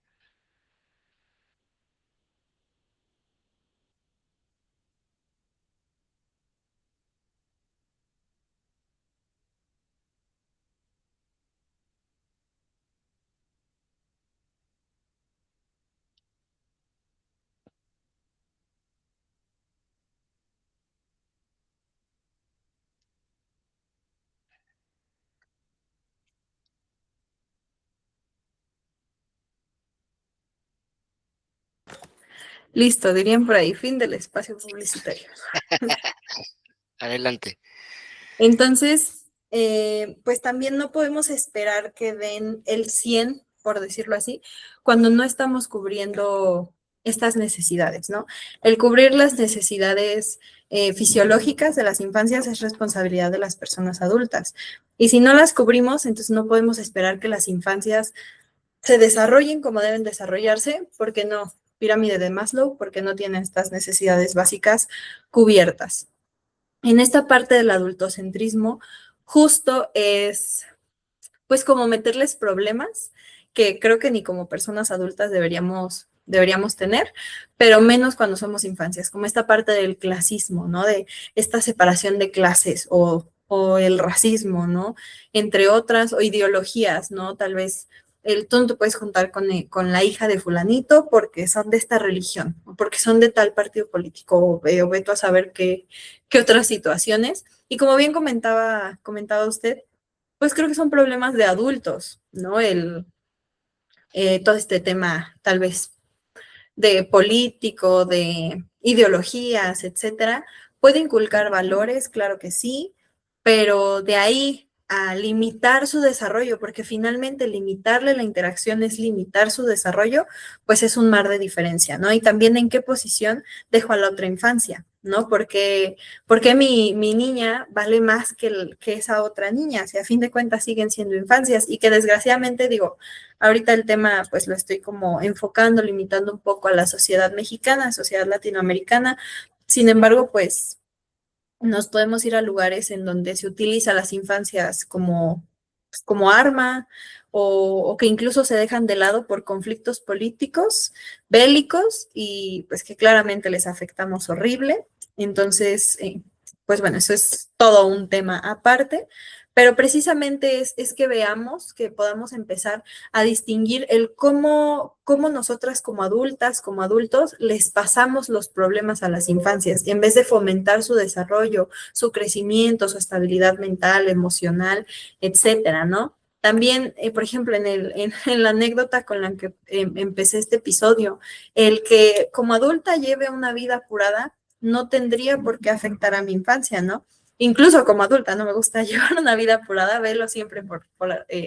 Listo, dirían por ahí, fin del espacio publicitario. Adelante. Entonces, pues también no podemos esperar que den el 100, por decirlo así, cuando no estamos cubriendo estas necesidades, ¿no? El cubrir las necesidades fisiológicas de las infancias es responsabilidad de las personas adultas. Y si no las cubrimos, entonces no podemos esperar que las infancias se desarrollen como deben desarrollarse, porque no, pirámide de Maslow, porque no tienen estas necesidades básicas cubiertas. En esta parte del adultocentrismo, justo es, pues, como meterles problemas que creo que ni como personas adultas deberíamos tener, pero menos cuando somos infancias, como esta parte del clasismo, ¿no? De esta separación de clases o el racismo, ¿no? Entre otras, o ideologías, ¿no? Tal vez tú no te puedes juntar con la hija de fulanito porque son de esta religión, o porque son de tal partido político, o ve tú a saber qué otras situaciones. Y como bien comentaba usted, pues creo que son problemas de adultos, ¿no? Todo este tema tal vez de político, de ideologías, etcétera, puede inculcar valores, claro que sí, pero de ahí a limitar su desarrollo, porque finalmente limitarle la interacción es limitar su desarrollo, pues es un mar de diferencia, ¿no? Y también en qué posición dejo a la otra infancia, ¿no? Porque mi niña vale más que esa otra niña, si a fin de cuentas siguen siendo infancias y que desgraciadamente digo, ahorita el tema pues lo estoy como enfocando, limitando un poco a la sociedad mexicana, sociedad latinoamericana. Sin embargo, pues nos podemos ir a lugares en donde se utiliza las infancias como arma o que incluso se dejan de lado por conflictos políticos, bélicos y pues que claramente les afectamos horrible. Entonces, pues bueno, eso es todo un tema aparte, pero precisamente es que veamos, que podamos empezar a distinguir el cómo nosotras como adultas, como adultos, les pasamos los problemas a las infancias, en vez de fomentar su desarrollo, su crecimiento, su estabilidad mental, emocional, etcétera, ¿no? También, por ejemplo, en la anécdota con la que empecé este episodio, el que como adulta lleve una vida apurada no tendría por qué afectar a mi infancia, ¿no? Incluso como adulta, no me gusta llevar una vida apurada, verlo siempre por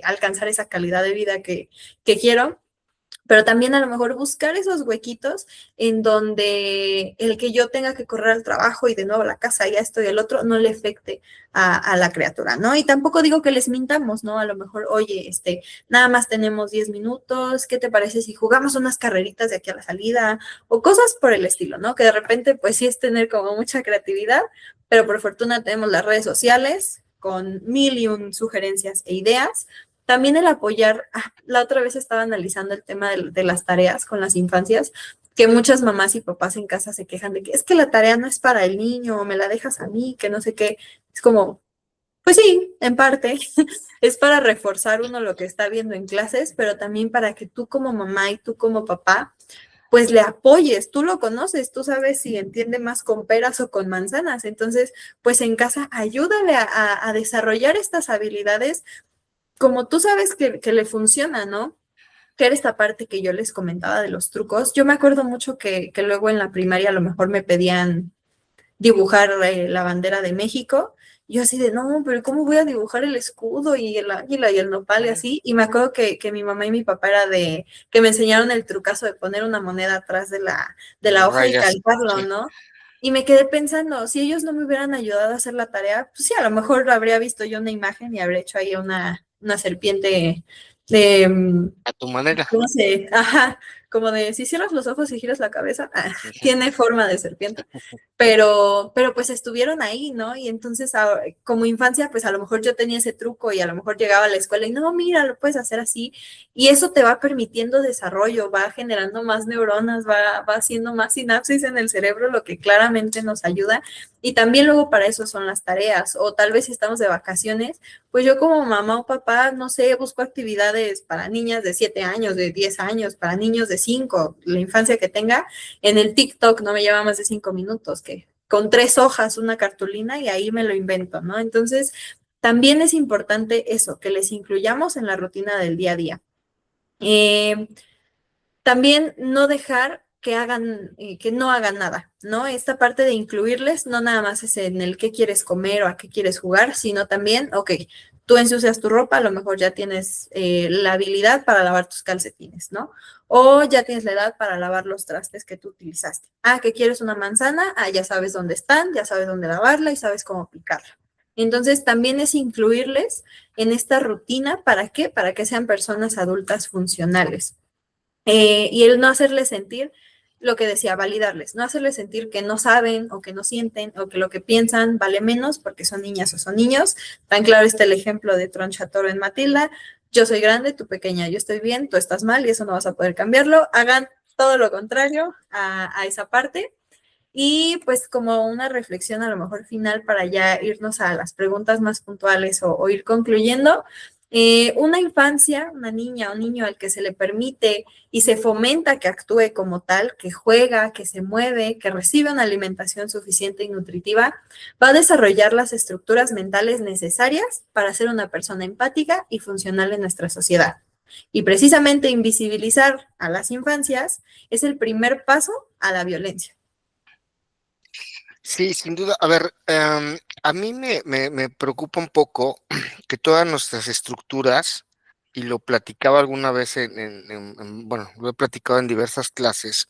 alcanzar esa calidad de vida que quiero, pero también a lo mejor buscar esos huequitos en donde el que yo tenga que correr al trabajo y de nuevo a la casa y a esto y al otro no le afecte a la criatura, ¿no? Y tampoco digo que les mintamos, ¿no? A lo mejor, oye, nada más tenemos 10 minutos, ¿qué te parece si jugamos unas carreritas de aquí a la salida? O cosas por el estilo, ¿no? Que de repente, pues sí es tener como mucha creatividad, pero por fortuna tenemos las redes sociales con mil y un sugerencias e ideas. También el apoyar, la otra vez estaba analizando el tema de las tareas con las infancias, que muchas mamás y papás en casa se quejan de que es que la tarea no es para el niño, o me la dejas a mí, que no sé qué. Es como, pues sí, en parte, es para reforzar uno lo que está viendo en clases, pero también para que tú como mamá y tú como papá, pues le apoyes, tú lo conoces, tú sabes si entiende más con peras o con manzanas. Entonces, pues en casa ayúdale a desarrollar estas habilidades como tú sabes que le funciona, ¿no? Que era esta parte que yo les comentaba de los trucos. Yo me acuerdo mucho que luego en la primaria a lo mejor me pedían dibujar la bandera de México. Yo así de, no, pero ¿cómo voy a dibujar el escudo y el águila y el nopal y así? Y me acuerdo que mi mamá y mi papá era de, que me enseñaron el trucazo de poner una moneda atrás de la Las hoja y rayas, calcarlo, sí. ¿no? Y me quedé pensando, si ellos no me hubieran ayudado a hacer la tarea, pues sí, a lo mejor habría visto yo una imagen y habría hecho ahí una serpiente de, A tu manera. ¿cómo se? Ajá, como de si cierras los ojos y giras la cabeza, Ujú. tiene forma de serpiente, pero pues estuvieron ahí, ¿no? Y entonces como infancia, pues a lo mejor yo tenía ese truco y a lo mejor llegaba a la escuela y no, mira, lo puedes hacer así, y eso te va permitiendo desarrollo, va generando más neuronas, va haciendo más sinapsis en el cerebro, lo que claramente nos ayuda, y también luego para eso son las tareas, o tal vez si estamos de vacaciones, pues yo como mamá o papá, no sé, busco actividades para niñas de 7 años, de 10 años, para niños de 5, la infancia que tenga. En el TikTok no me lleva más de 5 minutos, que con 3 hojas, una cartulina y ahí me lo invento, ¿no? Entonces, también es importante eso, que les incluyamos en la rutina del día a día. Eh, También no dejar que hagan, que no hagan nada, ¿no? Esta parte de incluirles no nada más es en el qué quieres comer o a qué quieres jugar, sino también, ok, tú ensucias tu ropa, a lo mejor ya tienes la habilidad para lavar tus calcetines, ¿no? O ya tienes la edad para lavar los trastes que tú utilizaste. Ah, que quieres una manzana, ah, ya sabes dónde están, ya sabes dónde lavarla y sabes cómo picarla. Entonces, también es incluirles en esta rutina, ¿para qué? Para que sean personas adultas funcionales. Y el no hacerles sentir lo que decía, validarles, no hacerles sentir que no saben o que no sienten o que lo que piensan vale menos porque son niñas o son niños. Tan claro está el ejemplo de Tronchatoro en Matilda. Yo soy grande, tú pequeña, yo estoy bien, tú estás mal y eso no vas a poder cambiarlo. Hagan todo lo contrario a esa parte. Y pues como una reflexión a lo mejor final para ya irnos a las preguntas más puntuales o ir concluyendo, una infancia, una niña o niño al que se le permite y se fomenta que actúe como tal, que juega, que se mueve, que recibe una alimentación suficiente y nutritiva, va a desarrollar las estructuras mentales necesarias para ser una persona empática y funcional en nuestra sociedad. Y precisamente invisibilizar a las infancias es el primer paso a la violencia. Sí, sin duda. A ver, a mí me preocupa un poco que todas nuestras estructuras, y lo platicaba alguna vez bueno, lo he platicado en diversas clases,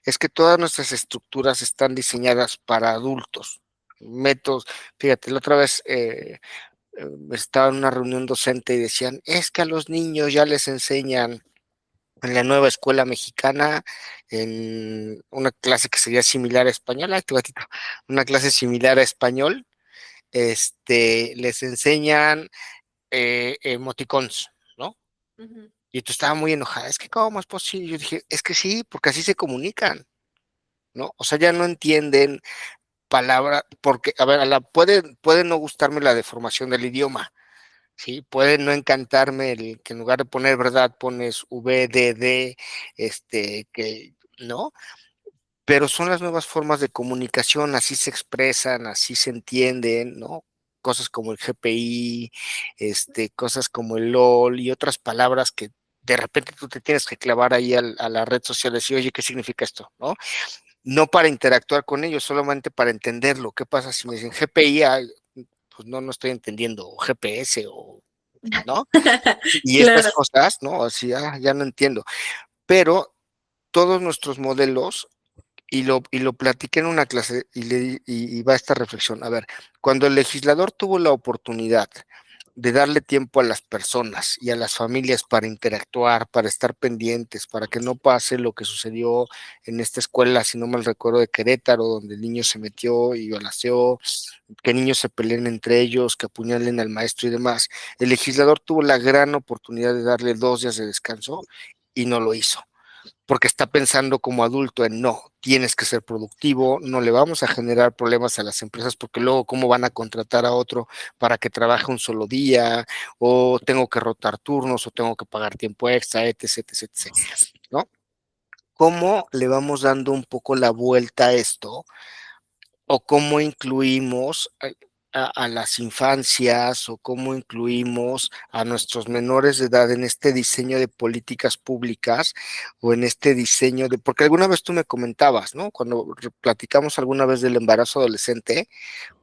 es que todas nuestras estructuras están diseñadas para adultos. Métodos, fíjate, la otra vez estaba en una reunión docente y decían, es que a los niños ya les enseñan en la nueva escuela mexicana, en una clase que sería similar a español, ay, qué batito, una clase similar a español, les enseñan emoticons, ¿no? Ujú. Y tú estabas muy enojada, es que ¿cómo es posible? Yo dije, es que sí, porque así se comunican, ¿no? O sea, ya no entienden palabra, porque, a ver, puede no gustarme la deformación del idioma, ¿sí? Puede no encantarme el que en lugar de poner verdad pones VDD, ¿no? Pero son las nuevas formas de comunicación, así se expresan, así se entienden, ¿no? cosas como el GPI, cosas como el LOL y otras palabras que de repente tú te tienes que clavar ahí a la red social y decir, oye, ¿qué significa esto? ¿No? No para interactuar con ellos, solamente para entenderlo. ¿Qué pasa si me dicen GPI? Pues no, no estoy entendiendo, o GPS, o, ¿no? Y estas Claro. cosas, ¿no? Así, ya no entiendo. Pero todos nuestros modelos, y lo platiqué en una clase, y va esta reflexión. A ver, cuando el legislador tuvo la oportunidad de darle tiempo a las personas y a las familias para interactuar, para estar pendientes, para que no pase lo que sucedió en esta escuela, si no mal recuerdo, de Querétaro, donde el niño se metió y balaceó, que niños se peleen entre ellos, que apuñalen al maestro y demás. El legislador tuvo la gran oportunidad de darle 2 días de descanso y no lo hizo, porque está pensando como adulto en no, tienes que ser productivo, no le vamos a generar problemas a las empresas porque luego cómo van a contratar a otro para que trabaje un solo día, o tengo que rotar turnos, o tengo que pagar tiempo extra, etc, etc, etc, ¿no? ¿Cómo le vamos dando un poco la vuelta a esto, o cómo incluimos a las infancias, o cómo incluimos a nuestros menores de edad en este diseño de políticas públicas, o en este diseño de, porque alguna vez tú me comentabas, ¿no? Cuando platicamos alguna vez del embarazo adolescente,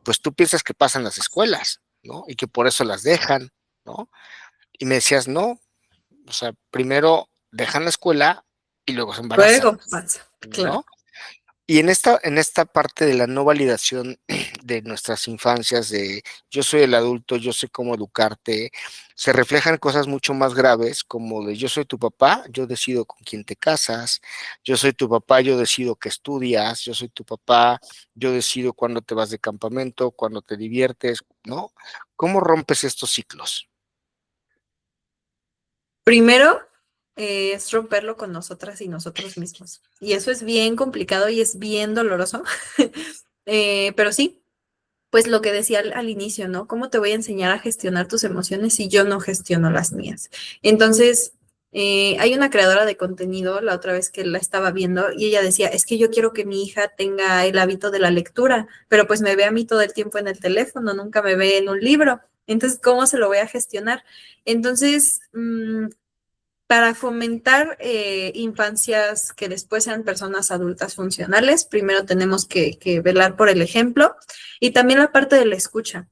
pues tú piensas que pasan las escuelas, ¿no? Y que por eso las dejan, ¿no? Y me decías, no, o sea, primero dejan la escuela y luego se embarazan, Luego pasa, claro. ¿no? Y en esta parte de la no validación de nuestras infancias, de yo soy el adulto, yo sé cómo educarte, se reflejan cosas mucho más graves, como de yo soy tu papá, yo decido con quién te casas, yo soy tu papá, yo decido qué estudias, yo soy tu papá, yo decido cuándo te vas de campamento, cuándo te diviertes, ¿no? ¿Cómo rompes estos ciclos? Primero, es romperlo con nosotras y nosotros mismos. Y eso es bien complicado y es bien doloroso. Pero sí, pues lo que decía al inicio, ¿no? ¿Cómo te voy a enseñar a gestionar tus emociones si yo no gestiono las mías? Entonces, hay una creadora de contenido, la otra vez que la estaba viendo, y ella decía, es que yo quiero que mi hija tenga el hábito de la lectura, pero pues me ve a mí todo el tiempo en el teléfono, nunca me ve en un libro. Entonces, ¿cómo se lo voy a gestionar? Entonces, para fomentar infancias que después sean personas adultas funcionales, primero tenemos que velar por el ejemplo y también la parte de la escucha.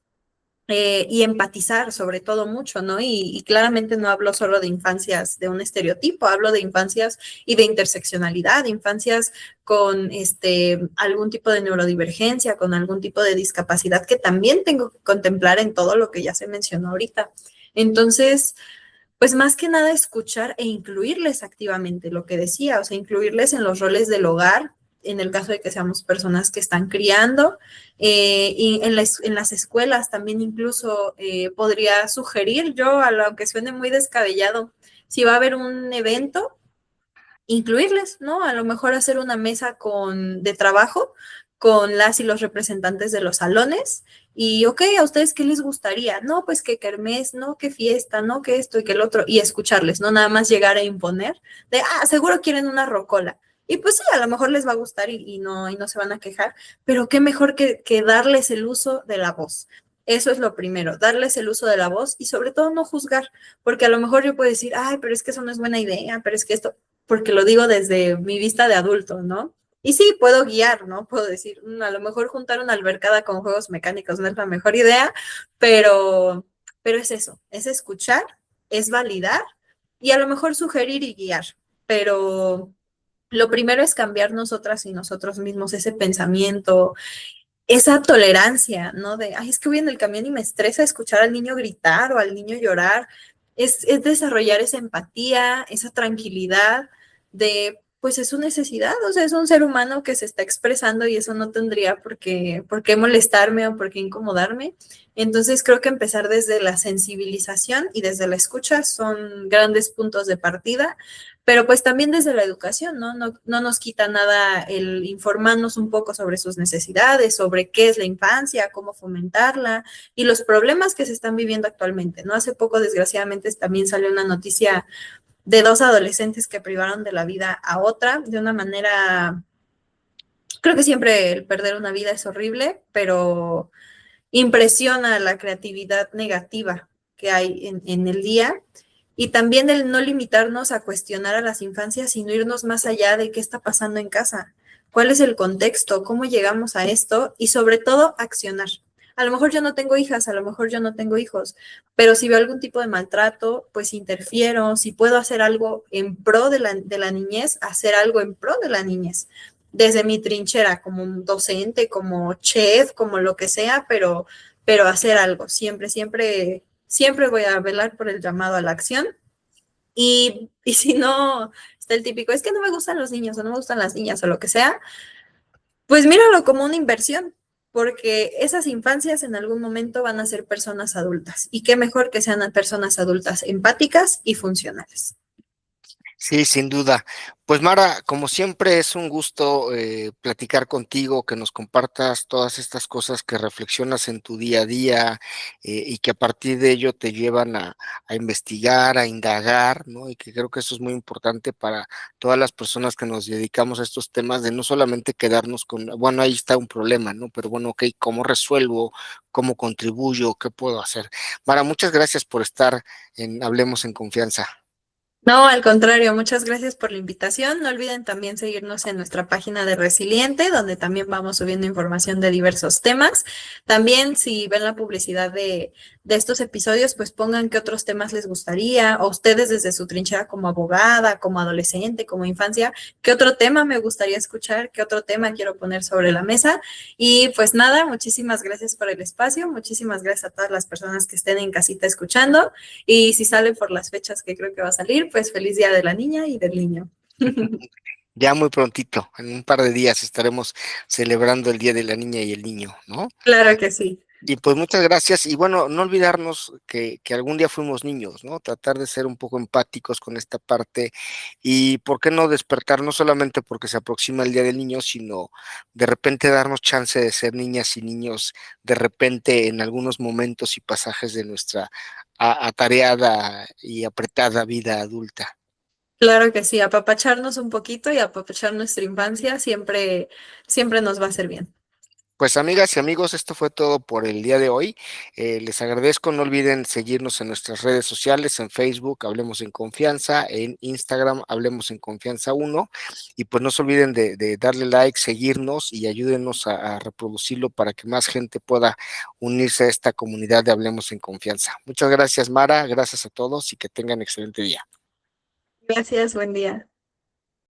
Y empatizar sobre todo mucho, ¿no? Y claramente no hablo solo de infancias de un estereotipo, hablo de infancias y de interseccionalidad, infancias con algún tipo de neurodivergencia, con algún tipo de discapacidad que también tengo que contemplar en todo lo que ya se mencionó ahorita. Entonces, pues más que nada escuchar e incluirles activamente, lo que decía, o sea, incluirles en los roles del hogar, en el caso de que seamos personas que están criando, y en las escuelas también incluso podría sugerir yo, aunque suene muy descabellado, si va a haber un evento, incluirles, ¿no? A lo mejor hacer una mesa de trabajo con las y los representantes de los salones y, ok, ¿a ustedes qué les gustaría? No, pues que kermés, no, que fiesta, no, que esto y que el otro, y escucharles, no nada más llegar a imponer de, seguro quieren una rocola. Y pues sí, a lo mejor les va a gustar y no se van a quejar, pero qué mejor que darles el uso de la voz. Eso es lo primero, darles el uso de la voz y sobre todo no juzgar, porque a lo mejor yo puedo decir, ay, pero es que eso no es buena idea, pero es que esto, porque lo digo desde mi vista de adulto, ¿no? Y sí, puedo guiar, ¿no? Puedo decir, a lo mejor juntar una albercada con juegos mecánicos no es la mejor idea, pero es eso, es escuchar, es validar y a lo mejor sugerir y guiar, pero lo primero es cambiar nosotras y nosotros mismos ese pensamiento, esa tolerancia, ¿no? De, ay, es que voy en el camión y me estresa escuchar al niño gritar o al niño llorar. Es desarrollar esa empatía, esa tranquilidad de, pues es su necesidad, o sea, es un ser humano que se está expresando y eso no tendría por qué molestarme o por qué incomodarme. Entonces creo que empezar desde la sensibilización y desde la escucha son grandes puntos de partida, pero pues también desde la educación, ¿no? No nos quita nada el informarnos un poco sobre sus necesidades, sobre qué es la infancia, cómo fomentarla y los problemas que se están viviendo actualmente, ¿no? Hace poco, desgraciadamente, también salió una noticia de dos adolescentes que privaron de la vida a otra de una manera, creo que siempre el perder una vida es horrible, pero impresiona la creatividad negativa que hay en el día. Y también el no limitarnos a cuestionar a las infancias, sino irnos más allá de qué está pasando en casa, cuál es el contexto, cómo llegamos a esto y sobre todo accionar. A lo mejor yo no tengo hijas, a lo mejor yo no tengo hijos, pero si veo algún tipo de maltrato, pues interfiero. Si puedo hacer algo en pro de la niñez, hacer algo en pro de la niñez. Desde mi trinchera, como un docente, como chef, como lo que sea, pero hacer algo. Siempre, siempre, siempre voy a velar por el llamado a la acción. Y si no, está el típico, es que no me gustan los niños o no me gustan las niñas o lo que sea, pues míralo como una inversión, porque esas infancias en algún momento van a ser personas adultas. Y qué mejor que sean personas adultas empáticas y funcionales. Sí, sin duda. Pues Mara, como siempre es un gusto platicar contigo, que nos compartas todas estas cosas que reflexionas en tu día a día y que a partir de ello te llevan a investigar, a indagar, ¿no? Y que creo que eso es muy importante para todas las personas que nos dedicamos a estos temas, de no solamente quedarnos con, bueno, ahí está un problema, ¿no? Pero bueno, ok, ¿cómo resuelvo? ¿Cómo contribuyo? ¿Qué puedo hacer? Mara, muchas gracias por estar en Hablemos en Confianza. No, al contrario, muchas gracias por la invitación. No olviden también seguirnos en nuestra página de Resiliente, donde también vamos subiendo información de diversos temas. También, si ven la publicidad de estos episodios, pues pongan qué otros temas les gustaría, o ustedes desde su trinchera como abogada, como adolescente, como infancia, qué otro tema me gustaría escuchar, qué otro tema quiero poner sobre la mesa. Y pues nada, muchísimas gracias por el espacio, muchísimas gracias a todas las personas que estén en casita escuchando. Y si sale por las fechas que creo que va a salir, pues feliz día de la niña y del niño. Ya muy prontito, en un par de días estaremos celebrando el Día de la Niña y el Niño, ¿no? Claro que sí. Y pues muchas gracias y bueno, no olvidarnos que algún día fuimos niños, ¿no? Tratar de ser un poco empáticos con esta parte y por qué no despertar, no solamente porque se aproxima el Día del Niño, sino de repente darnos chance de ser niñas y niños de repente en algunos momentos y pasajes de nuestra atareada y apretada vida adulta. Claro que sí, apapacharnos un poquito y apapachar nuestra infancia siempre, siempre nos va a hacer bien. Pues amigas y amigos, esto fue todo por el día de hoy. Les agradezco, no olviden seguirnos en nuestras redes sociales, en Facebook, Hablemos en Confianza, en Instagram, Hablemos en Confianza 1, y pues no se olviden de darle like, seguirnos y ayúdenos a reproducirlo para que más gente pueda unirse a esta comunidad de Hablemos en Confianza. Muchas gracias, Mara, gracias a todos y que tengan excelente día. Gracias, buen día.